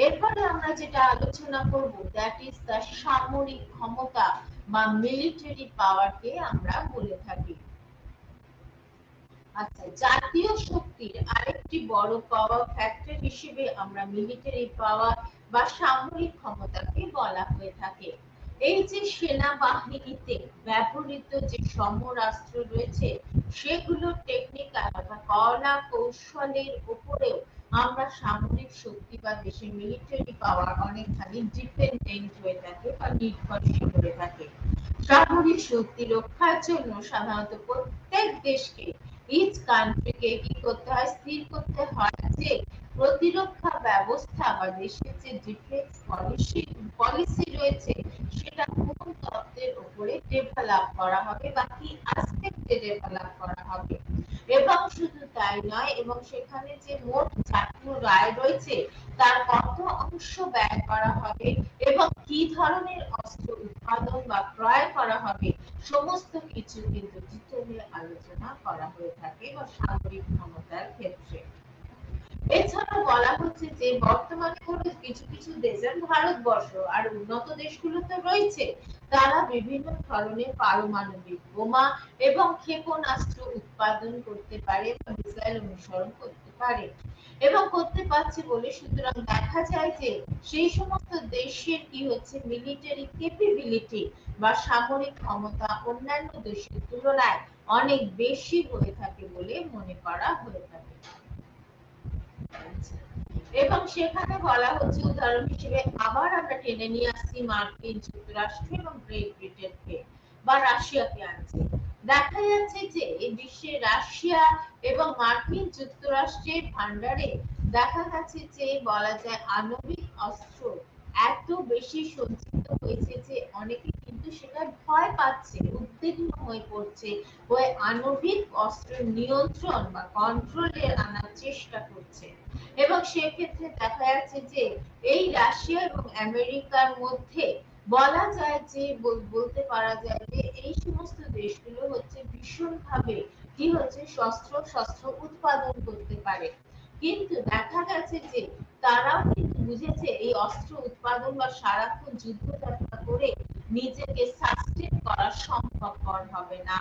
এরপরে আমরা যেটা আলোচনা করব দ্যাট ইজ দ্য সামরিক ক্ষমতা বা মিলিটারি পাওয়ারকে আমরা বলে থাকি। আচ্ছা, জাতীয় শক্তির আরেকটি বড় পাওয়ার ফ্যাক্টর হিসেবে আমরা মিলিটারি পাওয়ার বা সামরিক ক্ষমতাকে বলা হয়ে থাকে। এই যে সেনাবাহিনীতে ব্যবহৃত যে সমরাস্ত্র রয়েছে সেগুলো টেকনিক্যাল বা কলা কৌশলের উপরেও আমরা সামরিক শক্তি বা দেশের মিলিটারি পাওয়ার অনেকখানি ডিপেন্ডেন্ট হয়ে থাকে বা নির্ভরশীল হয়ে থাকে। সামরিক শক্তি রক্ষার জন্য সাধারণত প্রত্যেক দেশকে ইচ কান্ট্রিকে কি করতে হয়, স্থির করতে হয় যে প্রতিরক্ষা ব্যবস্থা বা দেশের যে ডিফেন্স পলিসি রয়েছে সেটা কোন তত্ত্বের উপরে ডেভেলপ করা হবে বা কি অ্যাসপেক্টে ডেভেলপ করা হবে। এবং শুধু তাই নয়, এবং সেখানে যে মোট জাতীয় আয় রয়েছে তার কত অংশ ব্যয় করা হবে এবং কি ধরনের অস্ত্র উৎপাদন বা ক্রয় করা হবে সমস্ত কিছু কিন্তু ডিটেইলে আলোচনা করা হয়ে থাকে বা সামরিক ক্ষমতার ক্ষেত্রে। এছাড়াও বলা হচ্ছে যে বর্তমানে ধরো কিছু কিছু দেশ, যেমন ভারতবর্ষ আর উন্নত দেশগুলো তো রয়েছে, তারা বিভিন্ন ধরনের পারমাণবিক বোমা এবং ক্ষেপণাস্ত্র উৎপাদন করতে পারে বা মিসাইল অনুসরণ করতে পারে এবং করতে পারছে বলে, সুতরাং দেখা যায় যে সেই সমস্ত দেশের কি হচ্ছে, মিলিটারি ক্যাপাবিলিটি বা সামরিক ক্ষমতা অন্যান্য দেশের তুলনায় অনেক বেশি হয়ে থাকে বলে মনে করা হয়ে থাকে। এবং সেখানে বলা হচ্ছে উদাহরণ হিসেবে আবার আমরা টেনে নিয়ে আসছি মার্কিন যুক্তরাষ্ট্র এবং গ্রেট ব্রিটেনকে বা রাশিয়াকে আনছি। দেখা যাচ্ছে যে বিশ্বে রাশিয়া এবং মার্কিন যুক্তরাষ্ট্রের ভান্ডারে দেখা যাচ্ছে যে বলা যায় আণবিক অস্ত্র এত বেশি সঞ্চিত হয়েছে যে অনেকে কিন্তু সেটা ভয় পাচ্ছে, উদ্বিগ্ন হয়ে পড়ছে, ওই আণবিক অস্ত্র নিয়ন্ত্রণ বা কন্ট্রোলে আনার চেষ্টা করছে। এবং সেক্ষেত্রে দেখা যাচ্ছে যে এই রাশিয়া এবং আমেরিকার মধ্যে বলা যায় যে বলতে পারা যায় যে এই সমস্ত দেশগুলো হচ্ছে ভীষণভাবে কি হচ্ছে শস্ত্র উৎপাদন করতে পারে, কিন্তু দেখা গেছে যে তারাও কিন্তু বুঝেছে এই অস্ত্র উৎপাদন বা সারাক্ষণ যুদ্ধযাত্রা করে নিজেকে সাস্টেন করা সম্ভবপর হবে না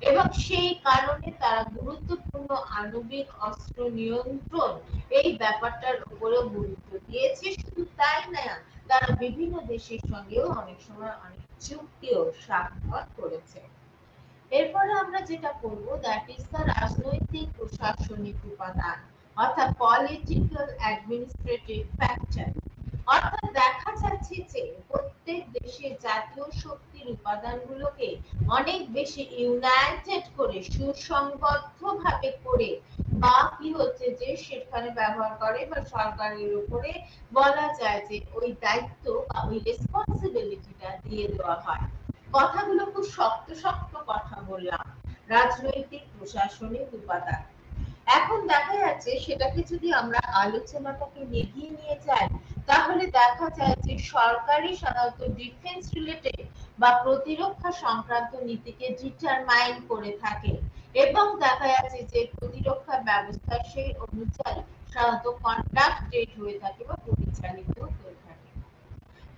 এবং সেই কারণে তারা গুরুত্বপূর্ণ আণবিক অস্ত্র নিয়ন্ত্রণ এই ব্যাপারটার উপরেও গুরুত্ব দিয়েছে। শুধু তাই না, তারা বিভিন্ন দেশের সঙ্গেও অনেক সময় অনেক চুক্তিও স্বাক্ষর করেছে। এরপরে আমরা যেটা করব দ্যাট ইজ দ্য রাজনৈতিক প্রশাসনিক উপাদান, অর্থাৎ পলিটিক্যাল অ্যাডমিনিস্ট্রেটিভ ফ্যাক্টর। অর্থাৎ দেখা যাচ্ছে যে প্রত্যেক দেশের জাতীয় শক্তির উপাদানগুলোকে অনেক বেশি ইউনাইটেড করে সুসংবদ্ধভাবে করে বা কি হচ্ছে যে সেখানে ব্যবহার করে বা সরকারের উপরে বলা যায় যে ওই দায়িত্ব বা ওই রেসপন্সিবিলিটিটা দিয়ে দেওয়া হয়। কথাগুলো খুব শক্ত শক্ত কথা বললাম, রাজনৈতিক প্রশাসনিক উপাদান। এখন দেখা যাচ্ছে সেটাকে যদি আমরা আলোচনাটাকে এগিয়ে নিয়ে যাই, তাহলে দেখা যায় যে সরকারি সাধারণত ডিফেন্স রিলেটেড বা প্রতিরক্ষা সংক্রান্ত নীতিকে ডিটারমাইন করে থাকে এবং দেখা যাচ্ছে যে প্রতিরক্ষা ব্যবস্থা সেই অনুযায়ী সাধারণত কন্ডাক্টেড হয়ে থাকে বা পরিচালিত হয়ে থাকে।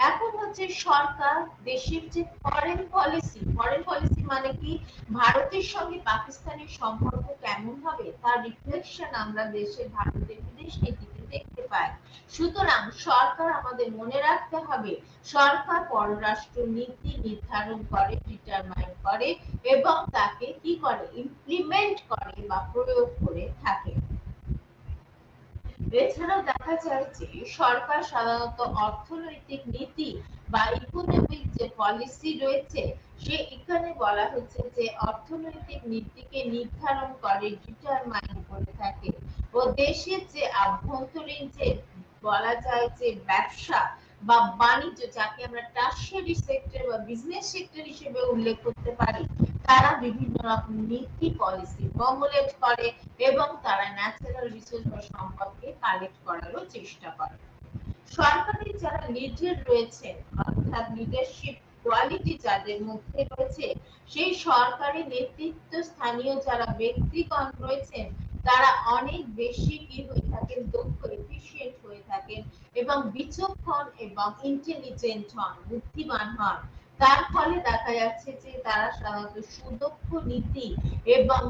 এখন হচ্ছে সরকার দেশের যে ফরেন পলিসি মানে কি, ভারতের সঙ্গে পাকিস্তানের সম্পর্ক কেমন হবে তার রিফ্লেকশন আমরা দেশের ভারতের বিদেশ নীতিতে দেখতে পাই। সুতরাং সরকার, আমাদের মনে রাখতে হবে, সরকার পররাষ্ট্র নীতি নির্ধারণ করে, ডিটারমাইন করে এবং তাকে কি করে, ইমপ্লিমেন্ট করে বা প্রয়োগ করে থাকে। এছাড়াও দেখা যায় যে সরকার সাধারণত অর্থনৈতিক নীতি বা ইকোনমিক যে পলিসি রয়েছে, সে এখানে বলা হচ্ছে যে অর্থনৈতিক নীতিকে নির্ধারণ করে, ডিটারমাইন করে থাকে ও দেশের যে আভ্যন্তরীণ যে বলা যায় যে ব্যবসা বা বাণিজ্য, যাকে আমরা টার্সিয়ারি সেক্টর বা বিজনেস সেক্টর হিসেবে উল্লেখ করতে পারি, তারা বিভিন্ন রকম নীতি পলিসি ফর্মুলেট করে এবং তারা ন্যাচারাল রিসোর্স বা সম্পদকে কালেক্ট করারও চেষ্টা করে। সরকারি যারা লিডার রয়েছেন, অর্থাৎ লিডারশিপ কোয়ালিটি যাদের মধ্যে রয়েছে, সেই সরকারি নেতৃত্ব স্থানীয় যারা ব্যক্তিগণ রয়েছেন, তারা অনেক বেশি কি হয়ে থাকেন, দক্ষ, এফিশিয়েন্ট হয়ে থাকেন এবং বিচক্ষণ এবং ইন্টেলিজেন্ট হন, বুদ্ধিমান হন। তার ফলে দেখা যাচ্ছে যে তারা সাধারণত সুদক্ষ নীতি এবং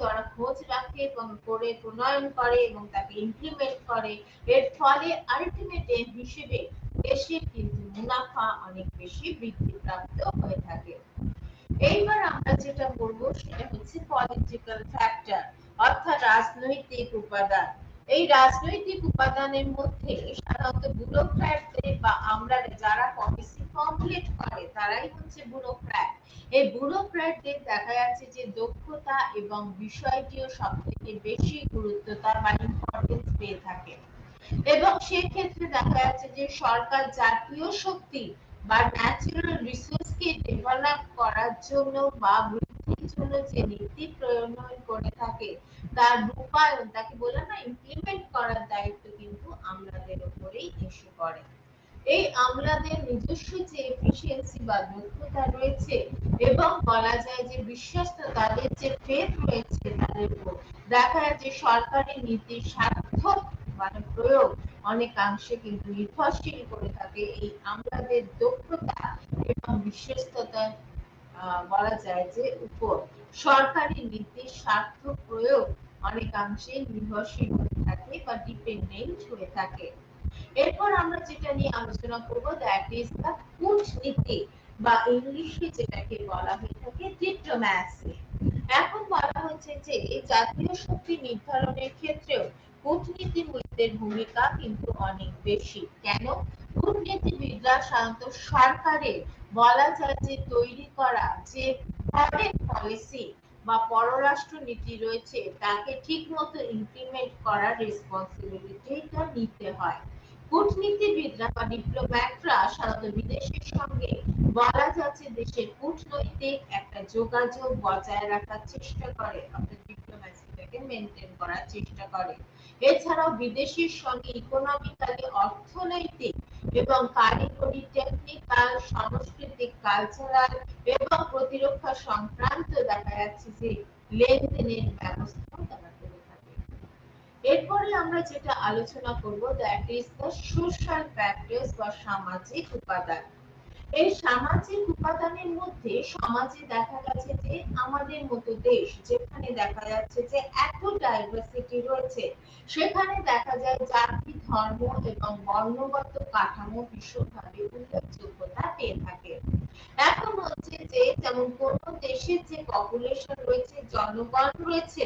তারা খোঁজ রাখে এবং করে প্রণয়ন করে এবং তাকে ইমপ্লিমেন্ট করে। এর ফলে আলটিমেট এম হিসেবে দেশের কিন্তু মুনাফা অনেক বেশি বৃদ্ধিপ্রাপ্ত হয়ে থাকে। এইবার আমরা যেটা বলবো সেটা হচ্ছে পলিটিক্যাল ফ্যাক্টর, অর্থাৎ রাজনৈতিক উপাদান। এই রাজনৈতিক উপাদানের মধ্যে সাধারণত ব্যুরোক্র্যাটদের বা আমরা যারা পলিসি ফর্মুলেট করে তারাই হচ্ছে ব্যুরোক্র্যাট। এই ব্যুরোক্র্যাটদের দেখা যাচ্ছে যে দক্ষতা এবং বিষয়টিও সব থেকে বেশি গুরুত্ব তার বা ইম্পর্টেন্স পেয়ে থাকে এবং সেক্ষেত্রে দেখা যাচ্ছে যে সরকার জাতীয় শক্তি বা ন্যাচারাল রিসোর্সকে ডেভেলপ করার জন্য বা বৃদ্ধির জন্য যে নীতি প্রণয়ন করে থাকে, তার রূপায়ণ, তাকে বলে না ইমপ্লিমেন্ট করার দায়িত্ব কিন্তু আমাদের উপরেই এসে পড়ে। এই আমলাদের নিজস্ব যে এফিসিয়েন্সি বা দক্ষতা রয়েছে এবং বলা যায় যে বিশ্বস্ত তাদের যে ফেথ রয়েছে তাদের উপর, দেখা যায় যে সরকারি নীতির সার্থক মানে প্রয়োগ অনেকাংশে কিন্তু নির্ভরশীল করে থাকে এই আমলাদের দক্ষতা এবং বিশ্বস্ততা বলা যায় যে উপর। সরকারি নীতির সার্থক প্রয়োগ অনেকাংশে নির্ভরশীল হয়ে থাকে বা ডিপেন্ডেন্ট হয়ে থাকে। এরপর আমরা যেটা নিয়ে আলোচনা করব দ্যাট ইজ দ্য কূটনীতি বা ইংলিশে যেটাকে বলা হয়ে থাকে ডিপ্লোম্যাসি। এখন বলা হচ্ছে যে জাতীয় শক্তি নির্ধারণের ক্ষেত্রেও কূটনীতিবিদদের ভূমিকা কিন্তু অনেক বেশি। কেন? কূটনীতিবিদরা সাধারণত সরকারের বলা যায় যে তৈরি করা যে ফরেন পলিসি বা পররাষ্ট্র নীতি রয়েছে তাকে ঠিকমতো ইমপ্লিমেন্ট করার রেসপন্সিবিলিটিটা নিতে হয়। কূটনীতিবিদরা বা ডিপ্লোম্যাটরা সাধারণত বিদেশের সঙ্গে বলা যাচ্ছে দেশের কূটনৈতিক একটা যোগাযোগ বজায় রাখার চেষ্টা করে, অর্থাৎ ডিপ্লোম্যাসিটাকে মেনটেন করার চেষ্টা করে। এছাড়াও বিদেশের সঙ্গে ইকোনমিক্যালি অর্থনৈতিক এবং কারিগরি টেকনিক্যাল সাংস্কৃতিক কালচারাল এবং প্রতিরক্ষা সংক্রান্ত দেখা যাচ্ছে যে লেনদেনের ব্যবস্থা তারা করে থাকে। এরপরে আমরা যেটা আলোচনা করব that is the social factors বা সামাজিক উপাদান। এই সামাজিক উপাদানের মধ্যে সমাজে দেখা গেছে যে আমাদের মতো দেশ যেখানে দেখা যাচ্ছে যে এত ডাইভার্সিটি রয়েছে, সেখানে দেখা যায় জাতি ধর্ম এবং বর্ণগত কাঠামো ভীষণভাবে উল্লেখযোগ্যতা পেয়ে থাকে। এখন হচ্ছে যে যেমন কোন দেশের যে পপুলেশন রয়েছে জনগণ রয়েছে,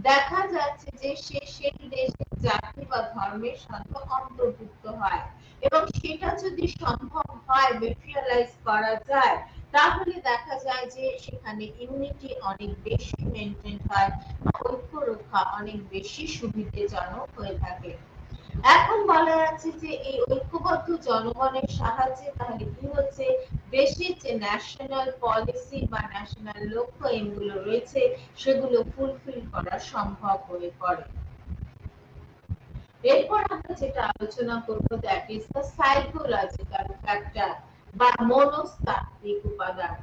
দেখা যাচ্ছে যে সেই দেশের জাতি বা ধর্মের সাথে অন্তর্ভুক্ত হয় এবং সেটা যদি সম্ভব হয় মেটেরিয়ালাইজ করা যায় তাহলে দেখা যায় যে সেখানে ইউনিটি অনেক বেশি মেনটেন হয়, ঐক্য রক্ষা অনেক বেশি সুবিধাজনক হয়ে থাকে। এখন বলা যাচ্ছে যে এই ঐক্যবদ্ধ জনগণের সাহায্যে তাহলে কি হচ্ছে, দেশের যে ন্যাশনাল পলিসি বা ন্যাশনাল লক্ষ্য এগুলো রয়েছে সেগুলো ফুলফিল করা সম্ভব হয়ে পড়ে। এরপর আমরা যেটা আলোচনা করব that is the psychological factor বা মনস্তাত্ত্বিক উপাদান।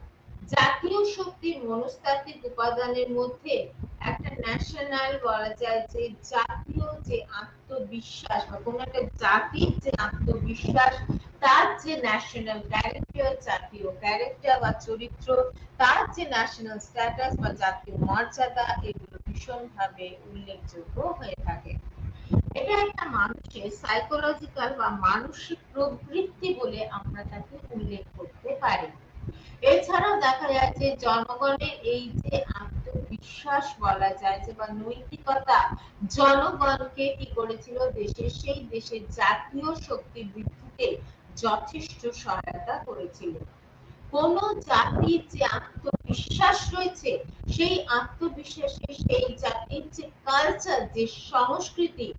জাতীয় শক্তির মনস্তাত্ত্বিক উপাদানের মধ্যে একটা ন্যাশনাল বলা যায় যে জাতীয় যে আত্মবিশ্বাস বা কোন একটা জাতির যে আত্মবিশ্বাস, তার যে ন্যাশনাল ক্যারেক্টার জাতীয় ক্যারেক্টার বা চরিত্র, তার যে ন্যাশনাল স্ট্যাটাস বা জাতীয় মর্যাদা, এগুলো ভীষণভাবে উল্লেখযোগ্য হয়ে থাকে। এটা একটা মানুষের সাইকোলজিক্যাল বা মানসিক প্রবৃত্তি বলে আমরা তাকে উল্লেখ করতে পারি। এছাড়াও দেখা যায় যে জনগণের এই যে আত্মবিশ্বাস বলা যায় যে বা নৈতিকতা জনগণকে কি করেছিল দেশের সেই দেশের জাতীয় শক্তি বৃদ্ধিতে যথেষ্ট সহায়তা করেছিল। কোন জাতির যে আত্মবিশ্বাস রয়েছে সেই আত্মবিশ্বাসে সেই জাতির যে কালচার যে সংস্কৃতি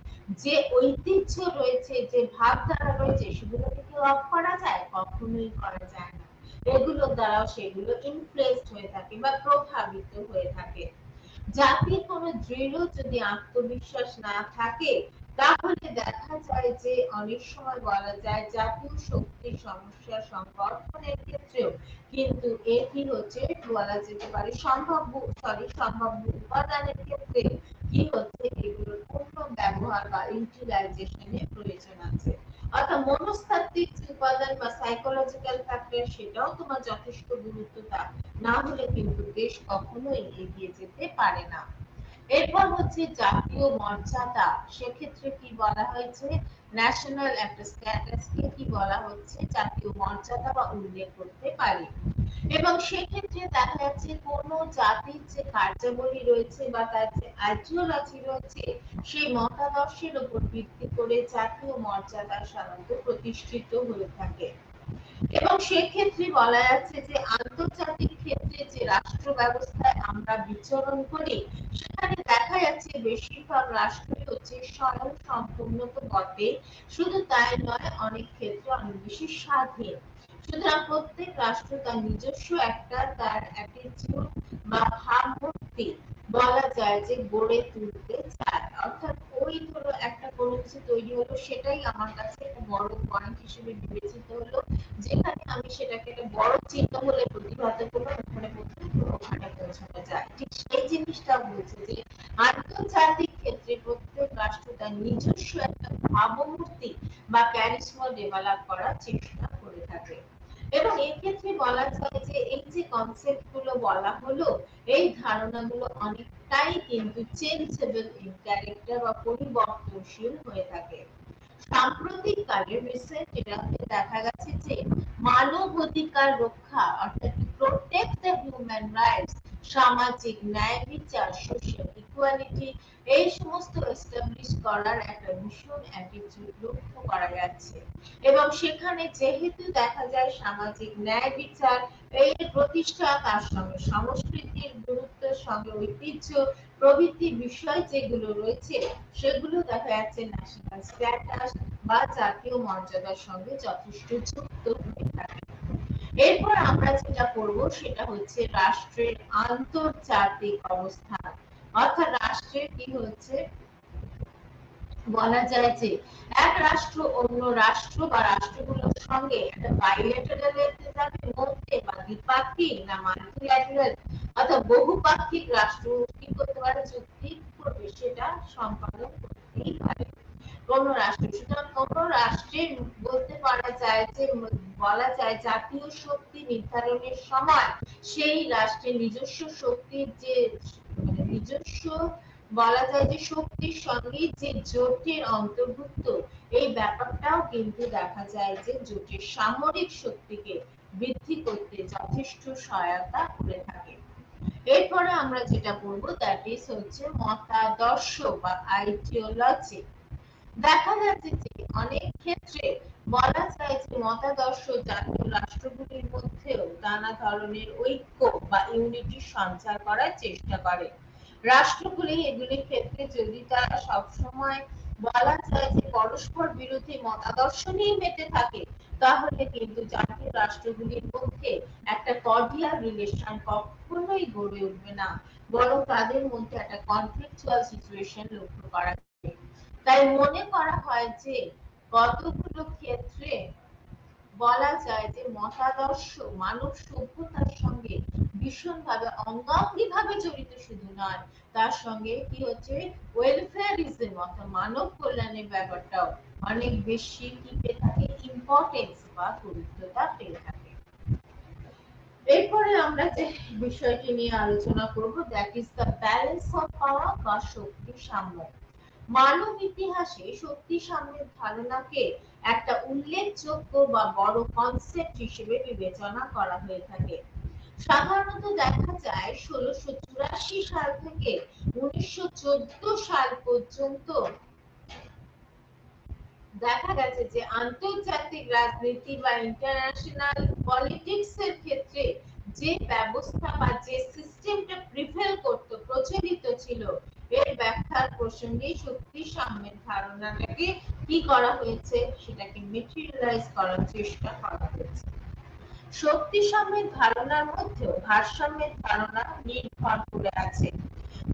যে ঐতিহ্য রয়েছে যে ভাবধারা রয়েছে সেগুলোকে কি অফ করা যায়? কখনোই করা যায় না। এগুলোর দ্বারাও সেগুলো ইনফ্লুয়েন্সড হয়ে থাকে বা প্রভাবিত হয়ে থাকে। জাতির কোনো দৃঢ় যদি আত্মবিশ্বাস না থাকে তাহলে দেখা যায় যে অনেক সময় বলা যায় জাতীয় শক্তির সমস্যা সংগঠনের ক্ষেত্রেও কিন্তু এটি হচ্ছে বলা যেতে পারে সম্ভাব্য উপাদানের ক্ষেত্রে কি হচ্ছে এগুলোর পূর্ণ ব্যবহার বা ইউটিলাইজেশনের প্রয়োজন আছে। অর্থাৎ মনস্তাত্ত্বিক যে উপাদান বা সাইকোলজিক্যাল ফ্যাক্টর সেটাও তোমার যথেষ্ট গুরুত্ব না হলে কিন্তু দেশ কখনোই এগিয়ে যেতে পারে না। এরপর হচ্ছে জাতীয় মর্যাদা, সেক্ষেত্রে কি বলা হয়েছে ন্যাশনাল একটা স্ট্যাটাসকে কি বলা হচ্ছে জাতীয় মর্যাদা বা উল্লেখ করতে পারি। এবং সেক্ষেত্রে দেখা যাচ্ছে কোন জাতির যে কার্যাবলী রয়েছে বা তার যে আইডিওলজি রয়েছে সেই মতাদর্শের উপর ভিত্তি করে জাতীয় মর্যাদা সাধারণত প্রতিষ্ঠিত হয়ে থাকে। এবং সেক্ষেত্রে বলা যাচ্ছে যে আন্তর্জাতিক ক্ষেত্রে যে রাষ্ট্র ব্যবস্থায় আমরা বিচরণ করি সেখানে দেখা যাচ্ছে বেশিরভাগ রাষ্ট্রই হচ্ছে স্বয়ং সম্পূর্ণ তো বটে, শুধু তাই নয় অনেক ক্ষেত্রে অনেক বেশি স্বাধীন। সুতরাং প্রত্যেক রাষ্ট্র তার নিজস্ব একটা তার অ্যাটিটিউড বা ভাবমূর্তি বলা যায় যে গড়ে তুলতে চায়, অর্থাৎ ওই ধরো একটা কোনো কিছু তৈরি হলো, সেটাই আমার কাছে একটা বড় পয়েন্ট হিসেবে বিবেচিত হলো, যেখানে আমি সেটাকে একটা বড় চিন্তা বলে প্রতিভাত করলাম, ওখানে ওখানে পৌঁছানো যায়। ঠিক সেই জিনিসটা বলছে যে আন্তর্জাতিক ক্ষেত্রে প্রত্যেক রাষ্ট্র তার নিজস্ব একটা ভাবমূর্তি বা ক্যারিসমা ডেভেলপ করার চেষ্টা করে থাকে। এবং এই ক্ষেত্রে বলা যায় যে এই যে কনসেপ্ট গুলো বলা হলো, এই ধারণাগুলো অনেকটাই কিন্তু চেঞ্জেবল ইন ক্যারেক্টার বা পরিবর্তনশীল হয়ে থাকে। সাম্প্রতিক কালে রিসেন্ট এটাতে দেখা গেছে যে মানব অধিকার রক্ষা অর্থাৎ প্রোটেক্ট দ্য হিউম্যান রাইটস, সামাজিক ন্যায় বিচার, সোশ্যাল ইকুয়ালিটি, এই সমস্ত এস্টাবলিশ করার একটা ভীষণ অ্যাটিটিউড লক্ষ্য করা যাচ্ছে। এবং সেখানে যেহেতু দেখা যায় সামাজিক ন্যায় বিচার এই প্রতিষ্ঠা, তার সঙ্গে সংস্কৃতির গুরুত্বের সঙ্গে ঐতিহ্য প্রভৃতি বিষয় যেগুলো রয়েছে, সেগুলো দেখা যাচ্ছে ন্যাশনাল স্ট্যাটাস বা জাতীয় মর্যাদার সঙ্গে যথেষ্ট যুক্ত হয়ে থাকে। এরপর আমরা যেটা করব সেটা হচ্ছে রাষ্ট্রের আন্তর্জাতিক অবস্থান, অর্থাৎ রাষ্ট্রের কি হচ্ছে, বলা যায় যে এক রাষ্ট্র অন্য রাষ্ট্র বা রাষ্ট্রগুলোর সঙ্গে একটা বাইলেটারাল মধ্যে বা দ্বিপাক্ষিক না মাল্টিল্যাটারাল অর্থাৎ বহুপাক্ষিক রাষ্ট্র কি করতে পারে, চুক্তি করবে, সেটা সম্পাদন করতেই পারে কোন রাষ্ট্র। সুতরাং কোন রাষ্ট্রের বলতে পারা যায় যে বলা যায় জাতীয় শক্তি নির্ধারণের সময় সেই রাষ্ট্রের নিজস্ব শক্তির যে নিজস্ব বলা যায় যে শক্তির সঙ্গে যে জোটের অন্তর্ভুক্ত, এই ব্যাপারটাও কিন্তু দেখা যায় যে জোটের সামরিক শক্তিকে বৃদ্ধি করতে যথেষ্ট সহায়তা করে থাকে। এরপরে আমরা যেটা বলবো দ্যাট ইজ হচ্ছে মতাদর্শ বা আইডিওলজি। দেখা যাচ্ছে যে অনেক ক্ষেত্রে বলা যায় যে মতাদর্শ জাতীয় রাষ্ট্রগুলির মধ্যেও নানা ধরনের ঐক্য বা ইউনিটি সঞ্চার করার চেষ্টা করে। রাষ্ট্রগুলি এগুলির ক্ষেত্রে যদি তারা সবসময় বলা যায় যে পরস্পর বিরোধী মতাদর্শ নিয়ে মেতে থাকে, তাহলে কিন্তু জাতীয় রাষ্ট্রগুলির মধ্যে একটা কর্ডিয়াল রিলেশন কখনোই গড়ে উঠবে না, বরং তাদের মধ্যে একটা কনফ্লিকচুয়াল সিচুয়েশন লক্ষ্য করা যাবে। তাই মনে করা হয় যে কতগুলো ক্ষেত্রে বলা যায় যে মতাদর্শ মানব সভ্যতার সঙ্গে ভীষণভাবে অঙ্গাঙ্গিভাবে জড়িত, শুধু নয় তার সঙ্গে কি হচ্ছে ওয়েলফেয়ারিজম অর্থাৎ মানব কল্যাণের ব্যাপারটাও অনেক বেশি কি পেয়ে থাকে, ইম্পর্টেন্স বা গুরুত্বতা পেয়ে থাকে। এরপরে আমরা যে বিষয়টি নিয়ে আলোচনা করব that is the balance of power বা শক্তি সাম্য। মানব ইতিহাসে শক্তি সাম্যের ধারণাকে একটা উল্লেখযোগ্য বা বড় কনসেপ্ট হিসেবে বিবেচনা করা হয়ে থাকে। সাধারণত দেখা যায় 1684 সাল থেকে 1914 সাল পর্যন্ত দেখা গেছে যে আন্তর্জাতিক রাজনীতি বা ইন্টারন্যাশনাল পলিটিক্স এর ক্ষেত্রে যে ব্যবস্থা বা যে সিস্টেমটা প্রিভেল করত, প্রচলিত ছিল, এর ব্যাখ্যার প্রসঙ্গে শক্তি সাম্যের ধারণাটাকে কি করা হয়েছে, সেটাকে মেটেরিয়ালাইজ করার চেষ্টা করা হয়েছে। শক্তি সাম্যের ধারণার মধ্যেও ভারসাম্যের ধারণা নির্ভর করে আছে।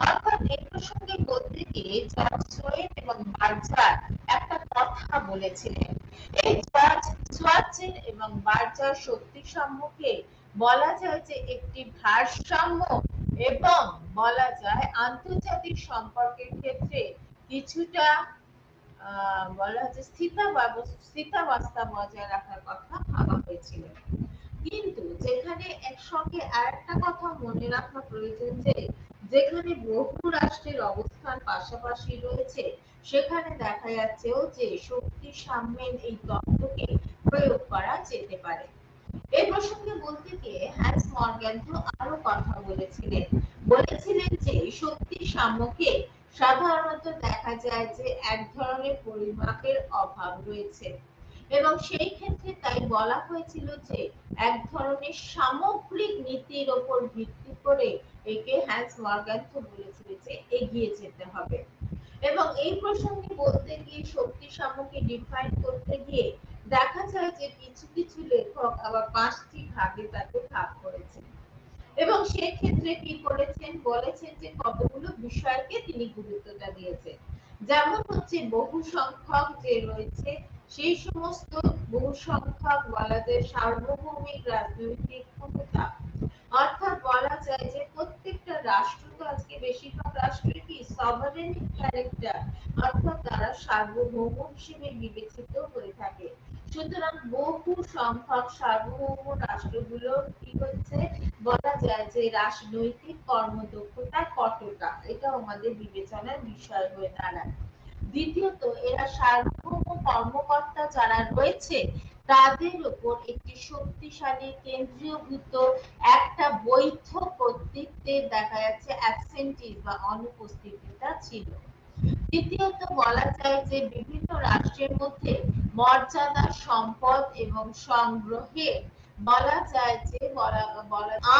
অর্থাৎ এই প্রসঙ্গে বলতে গিয়ে জর্জ সোয়েট এবং বার্জার একটা কথা বলেছিলেন। এই জর্জ সোয়েট এবং বার্জার শক্তি সাম্যকে বলা যায় যে একটি ভারসাম্য এবং বলা যায় আন্তর্জাতিক সম্পর্কের ক্ষেত্রে কিছুটা বলা হচ্ছে স্থিতাবস্থা বজায় রাখার কথা ভাবা হয়েছিল। কিন্তু যেখানে একসঙ্গে আরেকটা কথা মনে রাখা প্রয়োজন যে যেখানে বহু রাষ্ট্রের অবস্থান পাশাপাশি রয়েছে, সেখানে দেখা যাচ্ছেও যে শক্তি সাম্যের এই তত্ত্বকে প্রয়োগ করা যেতে পারে। এই প্রসঙ্গে বলতে গিয়ে হ্যান্স মর্গ্যান তো আরো কথা বলেছিলেন যে শক্তি সাম্যকে সাধারণত দেখা যায় যে এক ধরনের পরিমাপের অভাব রয়েছে, এবং সেই ক্ষেত্রে তাই বলা হয়েছিল যে এক ধরনের সামগ্রিক নীতির উপর ভিত্তি করে একে হ্যান্স মর্গ্যান তো বলেছিল যে এগিয়ে যেতে হবে। এবং এই প্রসঙ্গে বলতে গিয়ে শক্তি সাম্যকে ডিফাইন করতে গিয়ে দেখা যায় যে কিছু কিছু লেখক আবার 5টি ভাগে তাকে ভাগ করেছেন, এবং সেক্ষেত্রে কি করেছেন, বলেছেন যে কতগুলো বিষয়কে তিনি গুরুত্বটা দিয়েছেন। যেমন হচ্ছে বহু সংখ্যক যে রয়েছে সেই সমস্ত বহু সংখ্যক বলা যায় সার্বভৌমিক রাজনৈতিক ক্ষমতা, অর্থাৎ বলা যায় যে প্রত্যেকটা রাষ্ট্র তো আজকে বেশিরভাগ রাষ্ট্রের কি সভারেন ক্যারেক্টার, অর্থাৎ তারা সার্বভৌম হিসেবে বিবেচিত হয়ে থাকে। সুতরাং বহু সংখ্যক সার্বভৌম রাষ্ট্রগুলো কি হচ্ছে বলা যায় যে রাজনৈতিক কর্মদক্ষতা কতটা, এটা আমাদের বিবেচনার বিষয় হয়ে দাঁড়ায়। দ্বিতীয়ত, এরা সার্বভৌম কর্মকর্তা যারা রয়েছে তাদের উপর একটি শক্তিশালী কেন্দ্রীয়ভূত একটা বৈধ কর্তৃত্বের দেখা যাচ্ছে অ্যাবসেন্টিজ বা অনুপস্থিতিটা ছিল। তৃতীয়ত, বলা যায় যে বিভিন্ন রাষ্ট্রের মধ্যে মর্যাদা, সম্পদ এবং সংগ্রহে বলা যায় যে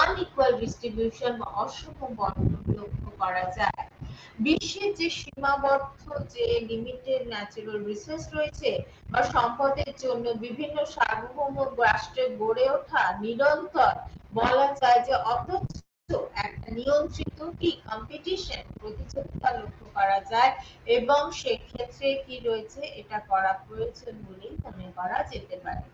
আনইকুয়াল ডিস্ট্রিবিউশন বা অসম বন্টন লক্ষ্য করা যায়। বিশ্বের যে সীমাবদ্ধ যে লিমিটেড ন্যাচারাল রিসোর্স রয়েছে বা সম্পদের জন্য বিভিন্ন সার্বভৌম রাষ্ট্রে গড়ে ওঠা নিরন্তর বলা যায় যে অথচ একটা নিয়ন্ত্রিত কি কম্পিটিশন প্রতিযোগিতা লক্ষ্য করা যায়, এবং সেক্ষেত্রে কি রয়েছে এটা করা প্রয়োজন বলেই মনে করা যেতে পারে।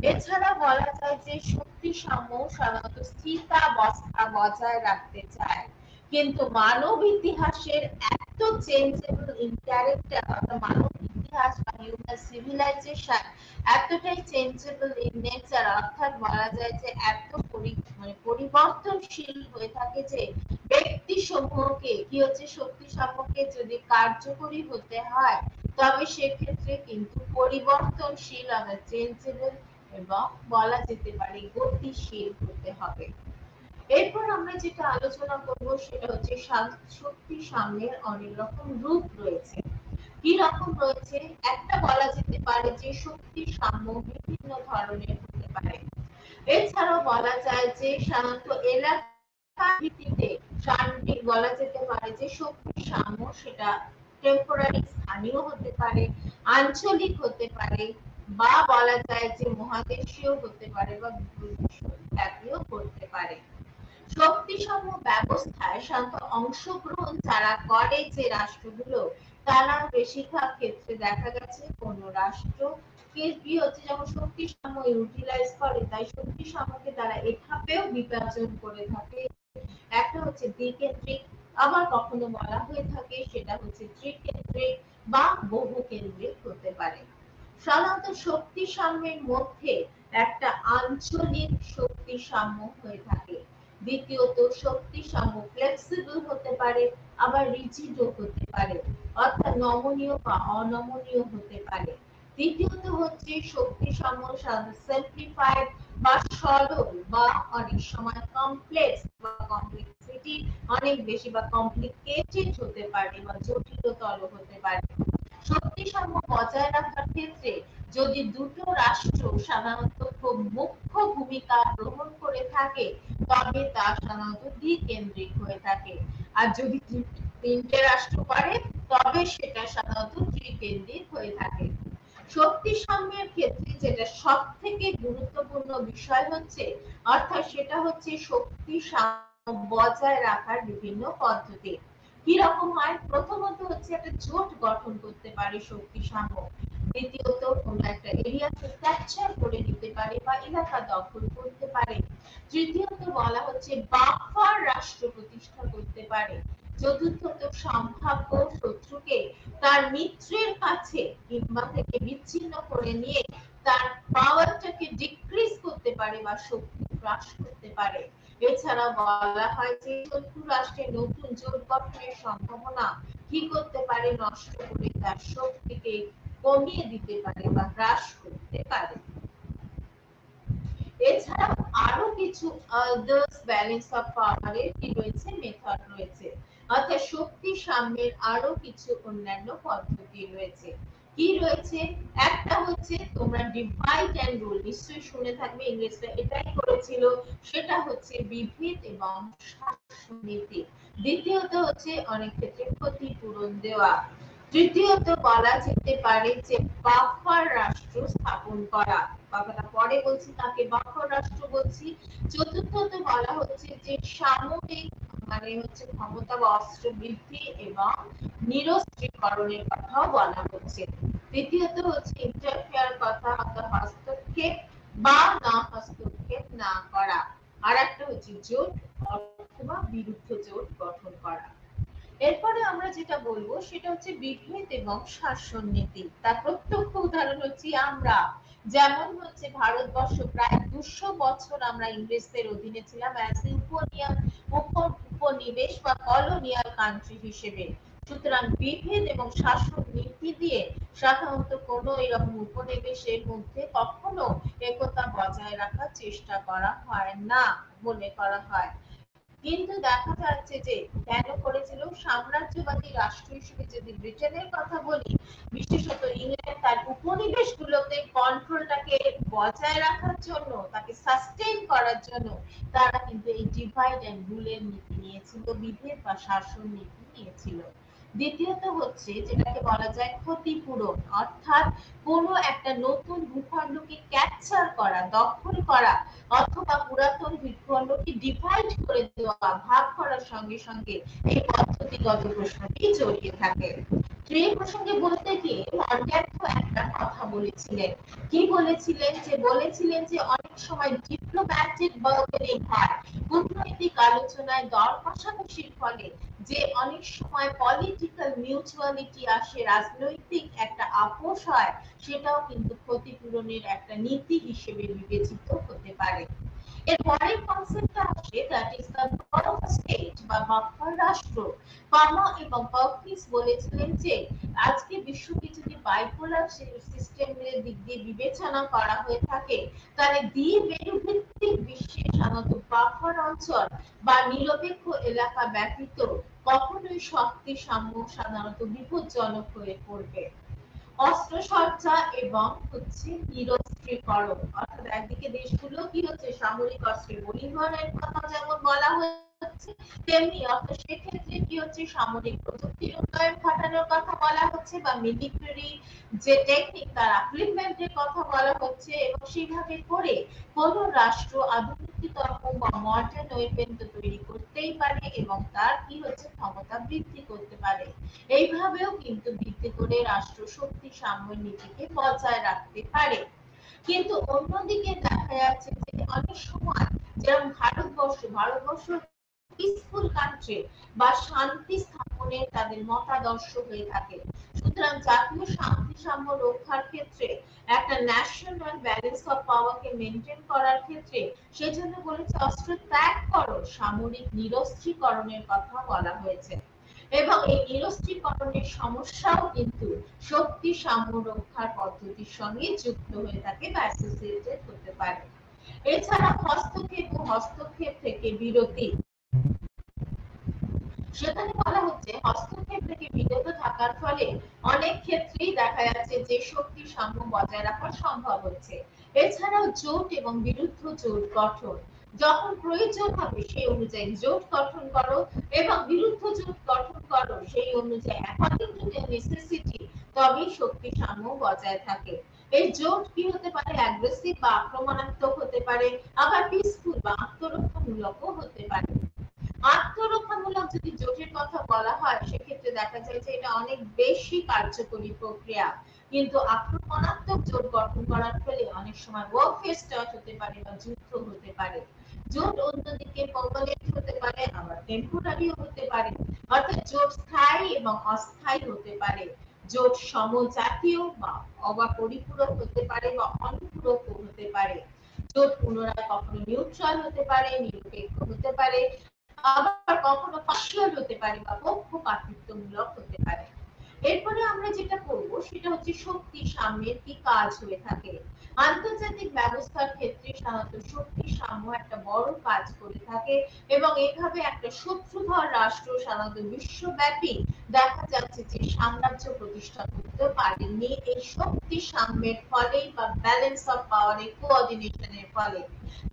এছাড়া বলা যায় যে শক্তি সাম্য সাধারণত স্থিতাবস্থা বজায় রাখতে চায়, কিন্তু মানব ইতিহাসের এত চেঞ্জেবল ইন ক্যারেক্টার, অর্থাৎ মানব ইতিহাস বা হিউম্যান সিভিলাইজেশন এতটাই চেঞ্জেবল ইন নেচার, অর্থাৎ বলা যায় যে এত পরিবর্তনশীল হয়ে থাকে যে ব্যক্তি সমূহকে কি হচ্ছে শক্তি সমূহকে যদি কার্যকরী হতে হয় তবে সেক্ষেত্রে কিন্তু পরিবর্তনশীল অর্থাৎ চেঞ্জেবল এবং বলা যেতে পারে গতিশীল হতে হবে। এরপর আমরা যেটা আলোচনা করব সেটা হচ্ছে শক্তি সাম্যের অনেক রকম রূপ রয়েছে। কি রকম রয়েছে? একটা বলা যেতে পারে যে শক্তি সাম্য বিভিন্ন ধরনের হতে পারে। এছাড়াও বলা যায় যে সাধারণত এলাকা ভিত্তিতে সার্বিক বলা যেতে পারে যে শক্তি সাম্য সেটা টেম্পোরারি স্থানীয় হতে পারে, আঞ্চলিক হতে পারে, বা বলা যায় যে মহাদেশীয় হতে পারে বা বিশ্বব্যাপীও করতে পারে। শক্তিসম ব্যবস্থায় সাধারণত অংশগ্রহণ যারা করে যে রাষ্ট্রগুলো তারা বেশিরভাগ ক্ষেত্রে দেখা গেছে কোন রাষ্ট্র কি হচ্ছে যেমন শক্তি সাম্য ইউটিলাইজ করে, তাই শক্তি সাম্যকে তারা এভাবেও বিভাজন করে থাকে। একটা হচ্ছে দ্বিকেন্দ্রিক, আবার কখনো বলা হয়ে থাকে সেটা হচ্ছে ত্রিকেন্দ্রিক বা বহুকেন্দ্রিক হতে পারে। সাধারণত শক্তি সাম্যের মধ্যে একটা আঞ্চলিক শক্তি সাম্য হয়ে থাকে। দ্বিতীয়ত, শক্তি সাম্য ফ্লেক্সিবল হতে পারে, আবার রিজিডও হতে পারে, অর্থাৎ নমনীয় বা অনমনীয় হতে পারে। তৃতীয়ত হচ্ছে শক্তি সাম্য সাধারণত সিম্পলিফাইড বা সরল বা অনেক সময় কমপ্লেক্স বা কমপ্লেক্সিটি অনেক বেশি বা কমপ্লিকেটেড হতে পারে বা জটিলতর হতে পারে। শক্তি সাম্য বজায় রাখার ক্ষেত্রে যদি দুটো রাষ্ট্র সাধারণত খুব মুখ্য ভূমিকা গ্রহণ করে থাকে তবে তা সাধারণত দ্বিকেন্দ্রিক হয়ে থাকে, আর যদি তিনটে রাষ্ট্র করে তবে সেটা সাধারণত ত্রিকেন্দ্রিক হয়ে থাকে। শক্তি সাম্যের ক্ষেত্রে যেটা সব থেকে গুরুত্বপূর্ণ বিষয় হচ্ছে, অর্থাৎ সেটা হচ্ছে শক্তি সাম্য বজায় রাখার বিভিন্ন পদ্ধতি। কি রকম হয়? প্রথমত হচ্ছে একটা জোট গঠন করতে পারে শক্তি সাম্য। দ্বিতীয়ত কোন একটা এরিয়াকে ক্যাপচার করে নিতে পারে বা এলাকা দখল করতে পারে। তৃতীয়ত বলা হচ্ছে বাফার রাষ্ট্র প্রতিষ্ঠা করতে পারে। চতুর্থত সম্ভাব্য শত্রুকে তার মিত্রের কাছে কিংবা থেকে বিচ্ছিন্ন করে নিয়ে তার পাওয়ারটাকে ডিক্রিজ করতে পারে বা শক্তি হ্রাস করতে পারে। এছাড়া বলা হয় যে শত্রু রাষ্ট্রের নতুন জোট গঠনের সম্ভাবনা কি করতে পারে? নষ্ট করে তার শক্তিকে কমিয়ে দিতে পারে বা হ্রাস করতে পারে। এছাড়া আরো কিছু আদার্স ব্যালেন্স অফ পাওয়ারের কি রয়েছে মেথড রয়েছে, অর্থাৎ শক্তি সাম্যের আরো কিছু অন্যান্য পদ্ধতি রয়েছে। কি রয়েছে? একটা হচ্ছে তোমরা ডিভাইড এন্ড রুল নিশ্চয়ই শুনে থাকবে, ইংরেজরা এটাই করেছিল, সেটা হচ্ছে বিভেদ এবং শাসননীতি। দ্বিতীয়ত হচ্ছে অনেক ক্ষেত্রে ক্ষতিপূরণ দেওয়া। তৃতীয়ত বলা যেতে পারে যে বাফার রাষ্ট্র স্থাপন করা, কথাটা পরে বলছি তাকে বাফার রাষ্ট্র বলছি। চতুর্থত বলা হচ্ছে যে সামরিক মানে হচ্ছে ক্ষমতা বা অস্ত্র বৃদ্ধি এবং নিরস্ত্রীকরণের কথাও বলা হচ্ছে। দ্বিতীয়ত হচ্ছে ইন্টারফেয়ার কথা, অর্থাৎ হস্তক্ষেপ বা না হস্তক্ষেপ না করা। আর একটা হচ্ছে জোট অথবা বিরুদ্ধ জোট গঠন করা। এরপরে আমরা যেটা বলবো সেটা হচ্ছে বিভেদ এবং শাসন নীতি। তার প্রত্যক্ষ উদাহরণ হচ্ছে আমরা, যেমন হচ্ছে ভারতবর্ষ প্রায় 200 বছর আমরা ইংরেজদের অধীনে ছিলাম অ্যাজ উপনিবেশ বা কলোনিয়াল কান্ট্রি হিসেবে। সুতরাং বিভেদ এবং শাসন নীতি দিয়ে সাধারণত কোনো এরকম উপনিবেশের মধ্যে কখনো একতা বজায় রাখার চেষ্টা করা হয় না মনে করা হয়। কিন্তু দেখা যাচ্ছে যে কেন করেছিল, সাম্রাজ্যবাদী রাষ্ট্র হিসেবে যদি ব্রিটেনের কথা বলি, বিশেষত ইংল্যান্ড তার উপনিবেশগুলোতে কন্ট্রোলটাকে বজায় রাখার জন্য, তাকে সাস্টেইন করার জন্য তারা কিন্তু এই ডিভাইড এন্ড রুলের নীতি নিয়েছিল, বিভেদ বা শাসন নীতি নিয়েছিল। দ্বিতীয়ত হচ্ছে যেটাকে বলা যায় ক্ষতিপূরণ, অর্থাৎ কোনো একটা নতুন ভূখণ্ডকে ক্যাপচার করা, দখল করা, অথবা পুরাতন ভূখণ্ডকে ডিভাইড করে দেওয়া, ভাগ করার সঙ্গে সঙ্গে এই পদ্ধতিগত প্রশ্নটি জড়িয়ে থাকে। এই প্রসঙ্গে বলতে গিয়ে মন্ট্যাগু একটা কথা বলেছিলেন। কি বলেছিলেন? বলেছিলেন যে অনেক সময় ডিপ্লোম্যাটিক বার্গেনিং হয়, কূটনৈতিক আলোচনায় দর কষাকষির ফলে যে অনেক সময় পলিটিক্যাল মিউচুয়ালিটি আসে, রাজনৈতিক একটা আপোষ হয়, সেটাও কিন্তু ক্ষতিপূরণের একটা নীতি হিসেবে বিবেচিত হতে পারে। এর পরের কনসেপ্টটা আসে that is the buffer state বা বাফার রাষ্ট্র। কমা এবং পারকিন্স বলেছিলেন যে আজকে বিশ্বকে যদি বাইপোলার সিস্টেমের দিক দিয়ে বিবেচনা করা হয়ে থাকে, তাহলে দ্বিমেরুভিত্তিক বিশ্বে সাধারণত বাফার অঞ্চল বা নিরপেক্ষ এলাকা ব্যতীত কখনোই শক্তি সাম্য সাধারণত বিপজ্জনক হয়ে পড়বে। অস্ত্রসজ্জা এবং হচ্ছে নিরস্ত্রীকরণ, অর্থাৎ একদিকে দেশগুলো কি হচ্ছে সামরিক অস্ত্রের বহির্গমনের কথা যেমন বলা হচ্ছে, তেমনি অর্থাৎ সেক্ষেত্রে কি হচ্ছে সামরিক প্রযুক্তির উন্নয়ন ঘটানোর কথা বলা হচ্ছে বা মিলিটারি যে টেকনিক তার আপলিমেন্টের কথা বলা হচ্ছে, এবং সেইভাবে করে কোন রাষ্ট্র আধুনিকতম বা মডার্ন ওয়েপেন তো তৈরি করতেই পারে এবং তার কি হচ্ছে ক্ষমতা বৃদ্ধি করতে পারে। এইভাবেও কিন্তু ভিত্তি করে রাষ্ট্র শক্তি সাম্য নীতিকে বজায় রাখতে পারে। কিন্তু অন্যদিকে দেখা যাচ্ছে যে অনেক সময় যেমন ভারতবর্ষ পিসফুল কান্ট্রি বা শান্তি স্থাপনের তাদের মতাদর্শ হয়ে থাকে। সুতরাং জাতীয় শান্তি সাম্য রক্ষার ক্ষেত্রে একটা ন্যাশনাল ব্যালেন্স অফ পাওয়ারকে মেনটেন করার ক্ষেত্রে সেজন্য বলেছে অস্ত্র ত্যাগ করো, সামরিক নিরস্ত্রীকরণের কথা বলা হয়েছে। এবং এই নিরস্ত্রীকরণের সমস্যাও কিন্তু শক্তি সাম্য রক্ষার পদ্ধতির সঙ্গে যুক্ত হয়ে থাকে বা অ্যাসোসিয়েটেড হতে পারে। এছাড়া হস্তক্ষেপ ও হস্তক্ষেপ থেকে বিরতি, সেখানে বলা হচ্ছে হস্তক্ষেপ থেকে বিরত থাকার ফলে অনেক ক্ষেত্রেই দেখা যাচ্ছে যে শক্তি সাম্য বজায় রাখা সম্ভব হচ্ছে। এছাড়াও জোট এবং বিরুদ্ধ জোট গঠন, যখন প্রয়োজন হবে সেই অনুযায়ী জোট গঠন করো এবং বিরুদ্ধ জোট গঠন করো সেই অনুযায়ী অ্যাকর্ডিং টু দ্য নেসেসিটি, তবেই শক্তি সাম্য বজায় থাকে। এই জোট কি হতে পারে? অ্যাগ্রেসিভ বা আক্রমণাত্মক হতে পারে, আবার পিসফুল বা আত্মরক্ষামূলকও হতে পারে। আত্মরক্ষামূলক যদি জোটের কথা বলা হয় সেক্ষেত্রে দেখা যায় যে এটা অনেক বেশি কার্যকরী প্রক্রিয়া, কিন্তু আক্রমণাত্মক জোট গঠন করার ফলে অনেক সময় ওয়ারফেয়ার স্টার্ট হতে পারে বা যুদ্ধ হতে পারে। জোট অন্যদিকে পার্মানেন্ট হতে পারে, আবার টেম্পোরারিও হতে পারে, অর্থাৎ জোট স্থায়ী এবং অস্থায়ী হতে পারে। জোট সমজাতীয় বা পরিপূরক হতে পারে বা অনুপূরক হতে পারে। জোট পুনরায় কখনো নিউট্রাল হতে পারে, নিরপেক্ষ হতে পারে, আবার কখনো পার্সিয়াল হতে পারে বা পক্ষপাতিত্বমূলক হতে পারে। এরপরে আমরা যেটা করব সেটা হচ্ছে শক্তি সাম্যের কি কাজ হয়ে থাকে। আন্তর্জাতিক ব্যবস্থার ক্ষেত্রে সাধারণত শক্তি সাম্য একটা বড় কাজ করে থাকে এবং এইভাবে একটা শত্রুধর রাষ্ট্র সাধারণত বিশ্বব্যাপী দেখা যাচ্ছে যে সাম্রাজ্য প্রতিষ্ঠা করতে করতে পারেননি এই শক্তি সাম্যের ফলে বা ব্যালেন্স অফ পাওয়ারের কোঅর্ডিনেশনের ফলে।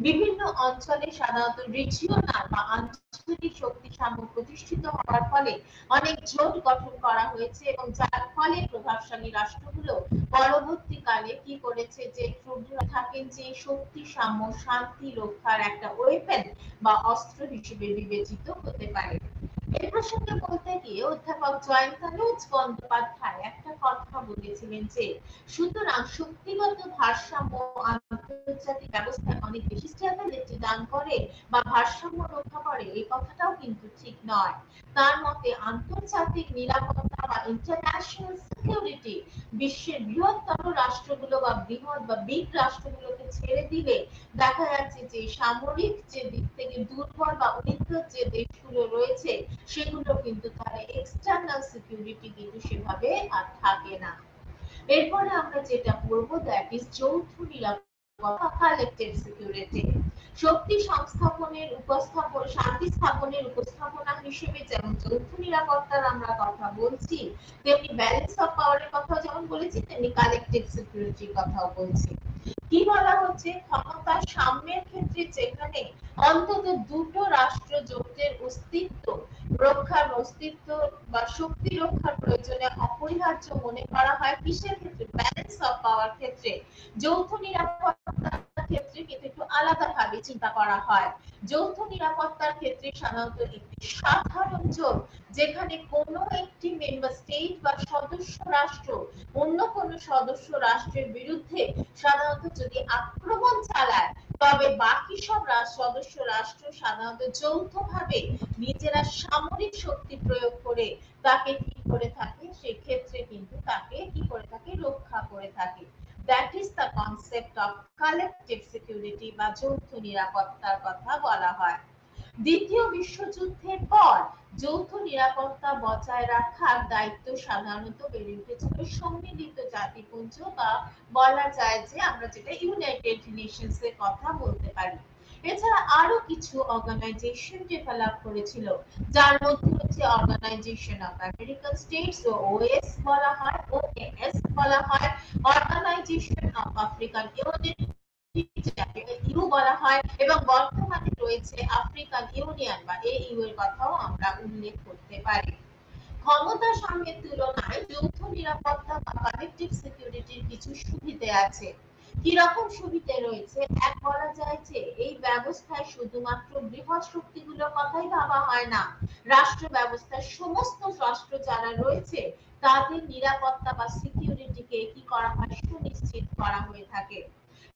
বিভিন্ন অঞ্চলে সাধারণত রিজিওনাল বা আঞ্চলিক শক্তি সাম্য প্রতিষ্ঠিত হওয়ার ফলে অনেক জোট গঠন করা হয়েছে এবং যার ফলে প্রভাবশালী রাষ্ট্রগুলো পরবর্তীকালে কি করেছে যে থাকেন যে শক্তি সাম্য শান্তি রক্ষার একটা ওয়েপেন বা অস্ত্র হিসেবে বিবেচিত হতে পারে। এই প্রসঙ্গে বলতে গিয়ে অধ্যাপক জয়ন্তানুজ বন্দ্যোপাধ্যায় একটা কথা বলেছিলেন যে সুতরাং শক্তিগত ভারসাম্য আন্তর্জাতিক ব্যবস্থায় অনেক বেশি স্টেবিলিটি দান করে বা ভারসাম্য রক্ষা করে এই কথাটাও কিন্তু ঠিক নয়। তার মতে আন্তর্জাতিক নিরাপত্তা বা ইন্টারন্যাশনাল সিকিউরিটি বিশ্বের বৃহত্তর রাষ্ট্রগুলো বা বৃহৎ বা বিগ রাষ্ট্রগুলোকে ছেড়ে দিলে দেখা যাচ্ছে যে সামরিক যে দিক থেকে দুর্বল বা উন্নত যে দেশগুলো রয়েছে সেগুলো কিন্তু তারা এক্সটার্নাল সিকিউরিটি কিন্তু সেভাবে আর থাকে না। এরপরে আমরা যেটা পড়বো দ্যাট ইজ যৌথ নিরাপত্তা কালেক্টিভ সিকিউরিটি। শক্তি সংস্থাপনের উপস্থাপন শান্তি স্থাপনের উপস্থাপনা হিসেবে যেমন যৌথ নিরাপত্তার আমরা কথা বলছি তেমনি ব্যালেন্স অফ পাওয়ারের কথা যেমন বলেছি তেমনি কালেক্টিভ সিকিউরিটির কথাও বলছি। কি বলা হচ্ছে ক্ষমতার সাম্যের ক্ষেত্রে যেখানে অন্তত দুটো রাষ্ট্র জোটের অস্তিত্ব রক্ষার অস্তিত্ব বা শক্তি রক্ষার প্রয়োজনে অপরিহার্য মনে করা হয় কিসের ক্ষেত্রে ব্যালেন্স অফ পাওয়ার ক্ষেত্রে। যৌথ নিরাপত্তার ক্ষেত্রে কিন্তু একটু আলাদাভাবে চিন্তা করা হয়। যৌথ নিরাপত্তার ক্ষেত্রে সাধারণত একটি সাধারণ জোট যেখানে কোনো একটি মেম্বার স্টেট বা সদস্য রাষ্ট্র অন্য কোনো সদস্য রাষ্ট্রের বিরুদ্ধে সাধারণত যদি আক্রমণ চালায় তবে বাকি সব সদস্য রাষ্ট্র সাধারণত যৌথভাবে নিজেরা সামরিক শক্তি প্রয়োগ করে তাকে কি করে থাকে সেক্ষেত্রে কিন্তু তাকে কি করে থাকে রক্ষা করে থাকে। That is the concept of collective security বা যৌথ নিরাপত্তার কথা বলা হয়। দ্বিতীয় বিশ্বযুদ্ধের পর যৌথ নিরাপত্তা বজায় রাখার দায়িত্ব সাধারণত বেড়ে উঠেছিল সম্মিলিত জাতিপুঞ্জ বা বলা যায় যে আমরা যেটা ইউনাইটেড নেশনস এর কথা বলতে পারি। এছাড়া আরো কিছু অর্গানাইজেশন ডেভেলপ করেছিল যার মধ্যে হচ্ছে অর্গানাইজেশন অফ আমেরিকান স্টেটস ও ওএস বলা হয় ওএএস বলা হয় organisation of African union U বলা হয় এবং বর্তমানে রয়েছে আফ্রিকান ইউনিয়ন বা এইইউ এর কথাও আমরা উল্লেখ করতে পারি। ক্ষমতা সাম্যের তুলনায় যৌথ নিরাপত্তা বা কালেক্টিভ সিকিউরিটির কিছু সুবিধা আছে। কি রকম সুবিধা রয়েছে এক বলা যায় যে এই ব্যবস্থায় শুধুমাত্র বৃহৎ শক্তিগুলোর কথাই ভাবা হয় না, রাষ্ট্র ব্যবস্থার সমস্ত রাষ্ট্র যারা রয়েছে তাদের নিরাপত্তা বা সিকিউরিটিকে কি করা হয় সুনিশ্চিত করা হয়ে থাকে।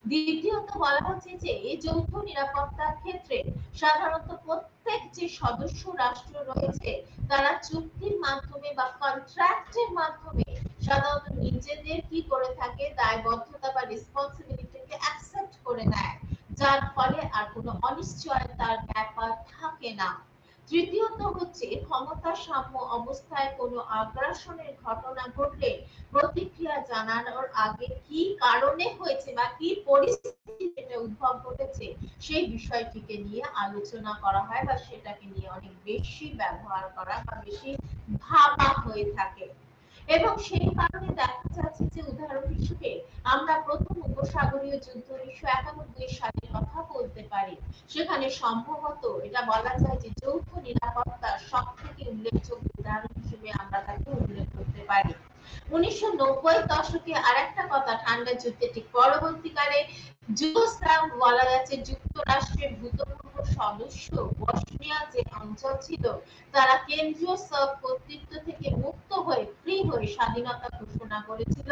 দ্বিতীয়ত বলা হচ্ছে যে এই যৌথ নিরাপত্তার ক্ষেত্রে সাধারণত প্রত্যেক যে সদস্য রাষ্ট্র রয়েছে তারা চুক্তির মাধ্যমে বা কন্ট্রাক্টের মাধ্যমে সাধারণত নিজেদের কি করে থাকে দায়বদ্ধতা বা রেসপন্সিবিলিটিকে অ্যাকসেপ্ট করে নেয় যার ফলে আর কোনো অনিশ্চয়তার ব্যাপার থাকে না। তৃতীয়ত হচ্ছে ক্ষমতার সাম্য অবস্থায় কোনো আগ্রাসনের ঘটনা ঘটলে প্রতিক্রিয়া জানানোর আগে কি কারণে হয়েছে বা কি পরিস্থিতিতে উদ্ভব ঘটেছে সেই বিষয়টিকে নিয়ে আলোচনা করা হয় বা সেটাকে নিয়ে অনেক বেশি ব্যবহার করা বা বেশি ভাবা হয়ে থাকে। এবং সেই কারণে দেখা যাচ্ছে যে উদাহরণ হিসেবে আমরা প্রথম উপসাগরীয় যুদ্ধ 1991 সালের কথা বলতে পারি। সেখানে সম্ভবত এটা বলা যায় যে যৌথ নিরাপত্তার সব থেকে উল্লেখযোগ্য উদাহরণ হিসেবে আমরা তাকে উল্লেখ করতে পারি। 1990 দশকে আরেকটা কথা ঠান্ডা যুদ্ধের ঠিক পরবর্তীকালে যুগোস্লাভ বলা যাচ্ছে যুক্তরাষ্ট্রের ভূতপূর্ব সদস্য বসনিয়া যে অঞ্চল ছিল তারা কেন্দ্রীয় সার্ব কর্তৃত্ব থেকে মুক্ত হয়ে ফ্রি হয়ে স্বাধীনতা ঘোষণা করেছিল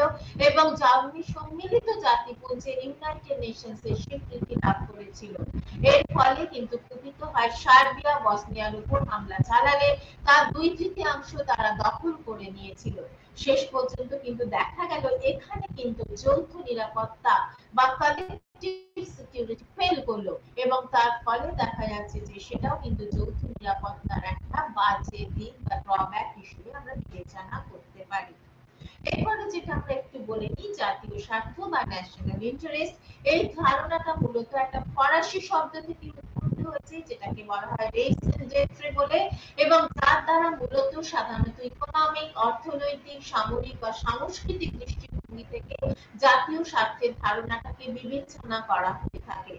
এবং জার্মানি সম্মিলিত জাতিপুঞ্জের ইউনাইটেড নেশনস এর স্বীকৃতি লাভ করেছিল। এর ফলে কিন্তু কুপিত হয় সার্বিয়া বসনিয়ার উপর হামলা চালালে তার 2/3 তারা দখল করে নিয়েছিল। শেষ পর্যন্ত কিন্তু দেখা গেল এখানে কিন্তু যৌথ নিরাপত্তা বা কালেক্টিভ সিকিউরিটি ফেল করলো এবং তার ফলে দেখা যাচ্ছে যে সেটাও কিন্তু যৌথ নিরাপত্তার একটা বাজে দিক বা ড্রব্যাক হিসেবে আমরা বিবেচনা করতে পারি। এরপরে যেটা আমরা একটু বলে নিই জাতীয় স্বার্থ বা ন্যাশনাল ইন্টারেস্ট। এই ধারণাটা মূলত একটা ফরাসি শব্দ থেকে উৎপন্ন হয়েছে, যেটাকে বলা হয় রেস এনজেন্ট্রি বলে, এবং যার দ্বারা মূলত সাধারণত ইকোনমিক, অর্থনৈতিক, সামরিক বা সাংস্কৃতিক দৃষ্টিভঙ্গি থেকে জাতীয় স্বার্থের ধারণাটাকে বিবেচনা করা হয়ে থাকে।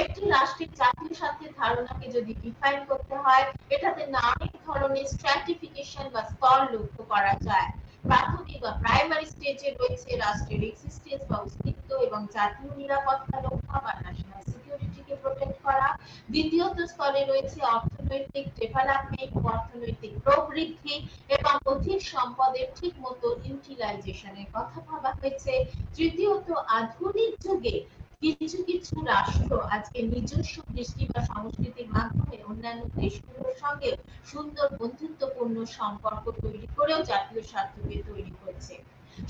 একটি রাষ্ট্রের জাতীয় স্বার্থের ধারণাকে যদি ডিফাইন করতে হয়, এটাতে অনেক ধরনের স্ট্র্যাটিফিকেশন বা স্তর লক্ষ্য করা যায়। প্রাথমিক বা প্রাইমারি স্টেজে রয়েছে রাষ্ট্রের এক্সিস্টেন্স বা অস্তিত্ব এবং জাতীয় নিরাপত্তা রক্ষা বা ন্যাশনাল সিকিউরিটিকে প্রোটেক্ট করা। দ্বিতীয়ত স্তরে রয়েছে অর্থনৈতিক ডেভেলপমেন্ট, অর্থনৈতিক প্রবৃদ্ধি এবং অধিক সম্পদের ঠিক মতো ইউটিলাইজেশনের কথা ভাবা হয়েছে। তৃতীয়ত আধুনিক যুগে কিছু কিছু রাষ্ট্র আজকে নিজস্ব দৃষ্টি বা সংস্কৃতির মাধ্যমে অন্যান্য দেশগুলোর সঙ্গে সুন্দর বন্ধুত্বপূর্ণ সম্পর্ক তৈরি করেও জাতীয় স্বার্থকে তৈরি করছে।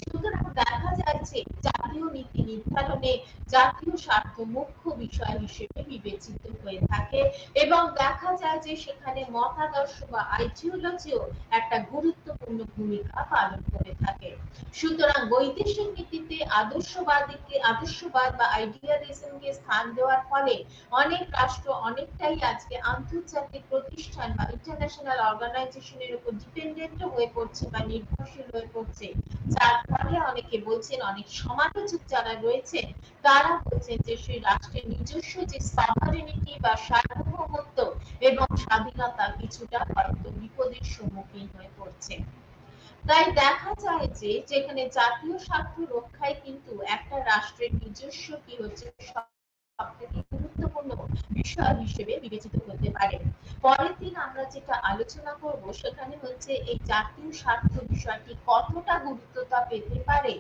সুতরাং দেখা যাচ্ছে জাতীয় নীতি নির্ধারণে জাতীয় স্বার্থ মুখ্য বিষয় হিসেবে বিবেচিত হয়ে থাকে, এবং দেখা যায় যে সেখানে মতাদর্শ বা আইডিওলজিও একটা গুরুত্বপূর্ণ ভূমিকা পালন করে থাকে। সুতরাং বৈদেশিক নীতিতে আদর্শবাদ বা আইডিয়ালিজমকে স্থান দেওয়ার ফলে অনেক রাষ্ট্র অনেকটাই আজকে আন্তর্জাতিক প্রতিষ্ঠান বা ইন্টারন্যাশনাল অর্গানাইজেশনের উপর ডিপেন্ডেন্ট হয়ে পড়ছে বা নির্ভরশীল হয়ে পড়ছে, যার ফলে অনেকে বলছেন, অনেক সমালোচক যারা রয়েছেন তারা বলছেন যে সেই রাষ্ট্রের নিজস্ব যে সভারেনিটি বা সার্বভৌমত্ব এবং স্বাধীনতা কিছুটা হয়তো বিপদের সম্মুখীন হয়ে পড়ছে। তাই দেখা যায় যে যেখানে জাতীয় স্বার্থ রক্ষায় কিন্তু একটা রাষ্ট্রের নিজস্ব কি হচ্ছে সবথেকে গুরুত্বপূর্ণ বিষয় হিসেবে বিবেচিত হতে পারে। পরের দিন আমরা যেটা আলোচনা করব সেখানে হচ্ছে এই জাতীয় স্বার্থ বিষয়টি কতটা গুরুত্বতা পেতে পারে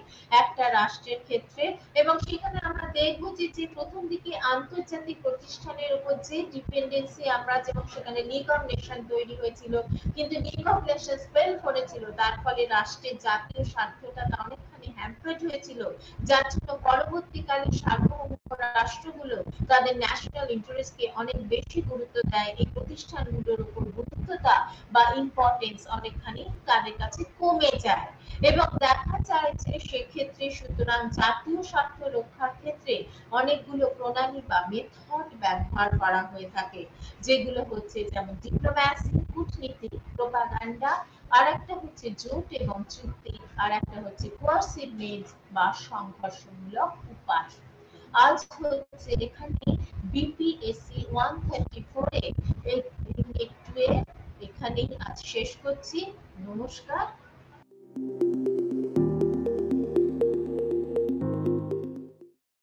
একটা রাষ্ট্রের ক্ষেত্রে, এবং সেখানে আমরা দেখব যে প্রথম দিকে আন্তর্জাতিক প্রতিষ্ঠানের উপর যে ডিপেন্ডেন্সি আমরা, যেমন সেখানে লিগ অফ নেশন তৈরি হয়েছিল, কিন্তু লিগ অফ নেশনস ফেল করেছিল, তার ফলে রাষ্ট্রের জাতীয় স্বার্থটা অনেকখানি হ্যাম্পার্ড হয়েছিল, যার জন্য পরবর্তীকালে সার্বভৌম রাষ্ট্রগুলো তাদের ন্যাশনাল ইন্টারেস্টকে অনেক বেশি গুরুত্ব দেয়, এই প্রতিষ্ঠানগুলোর উপর গুরুত্বতা বা ইম্পর্টেন্স অনেকখানি তাদের কাছে কমে যায়, এবং দেখা যায় যে সেক্ষেত্রে সুতরাং জাতীয় স্বার্থ রক্ষার ক্ষেত্রে অনেকগুলো প্রণালী বা মেথড ব্যবহার করা হয়ে থাকে, যেগুলো হচ্ছে যেমন ডিপ্লোম্যাসি, কূটনীতি, প্রোপাগান্ডা, আর একটা হচ্ছে জোট এবং চুক্তি, আর একটা হচ্ছে কোয়ার্সিভ মিনস বা সংঘর্ষমূলক উপায়। আজ হচ্ছে এখানে বিপিএসসি 134 এ এই ইউনিট 2 এখানেই আজ শেষ করছি। নমস্কার।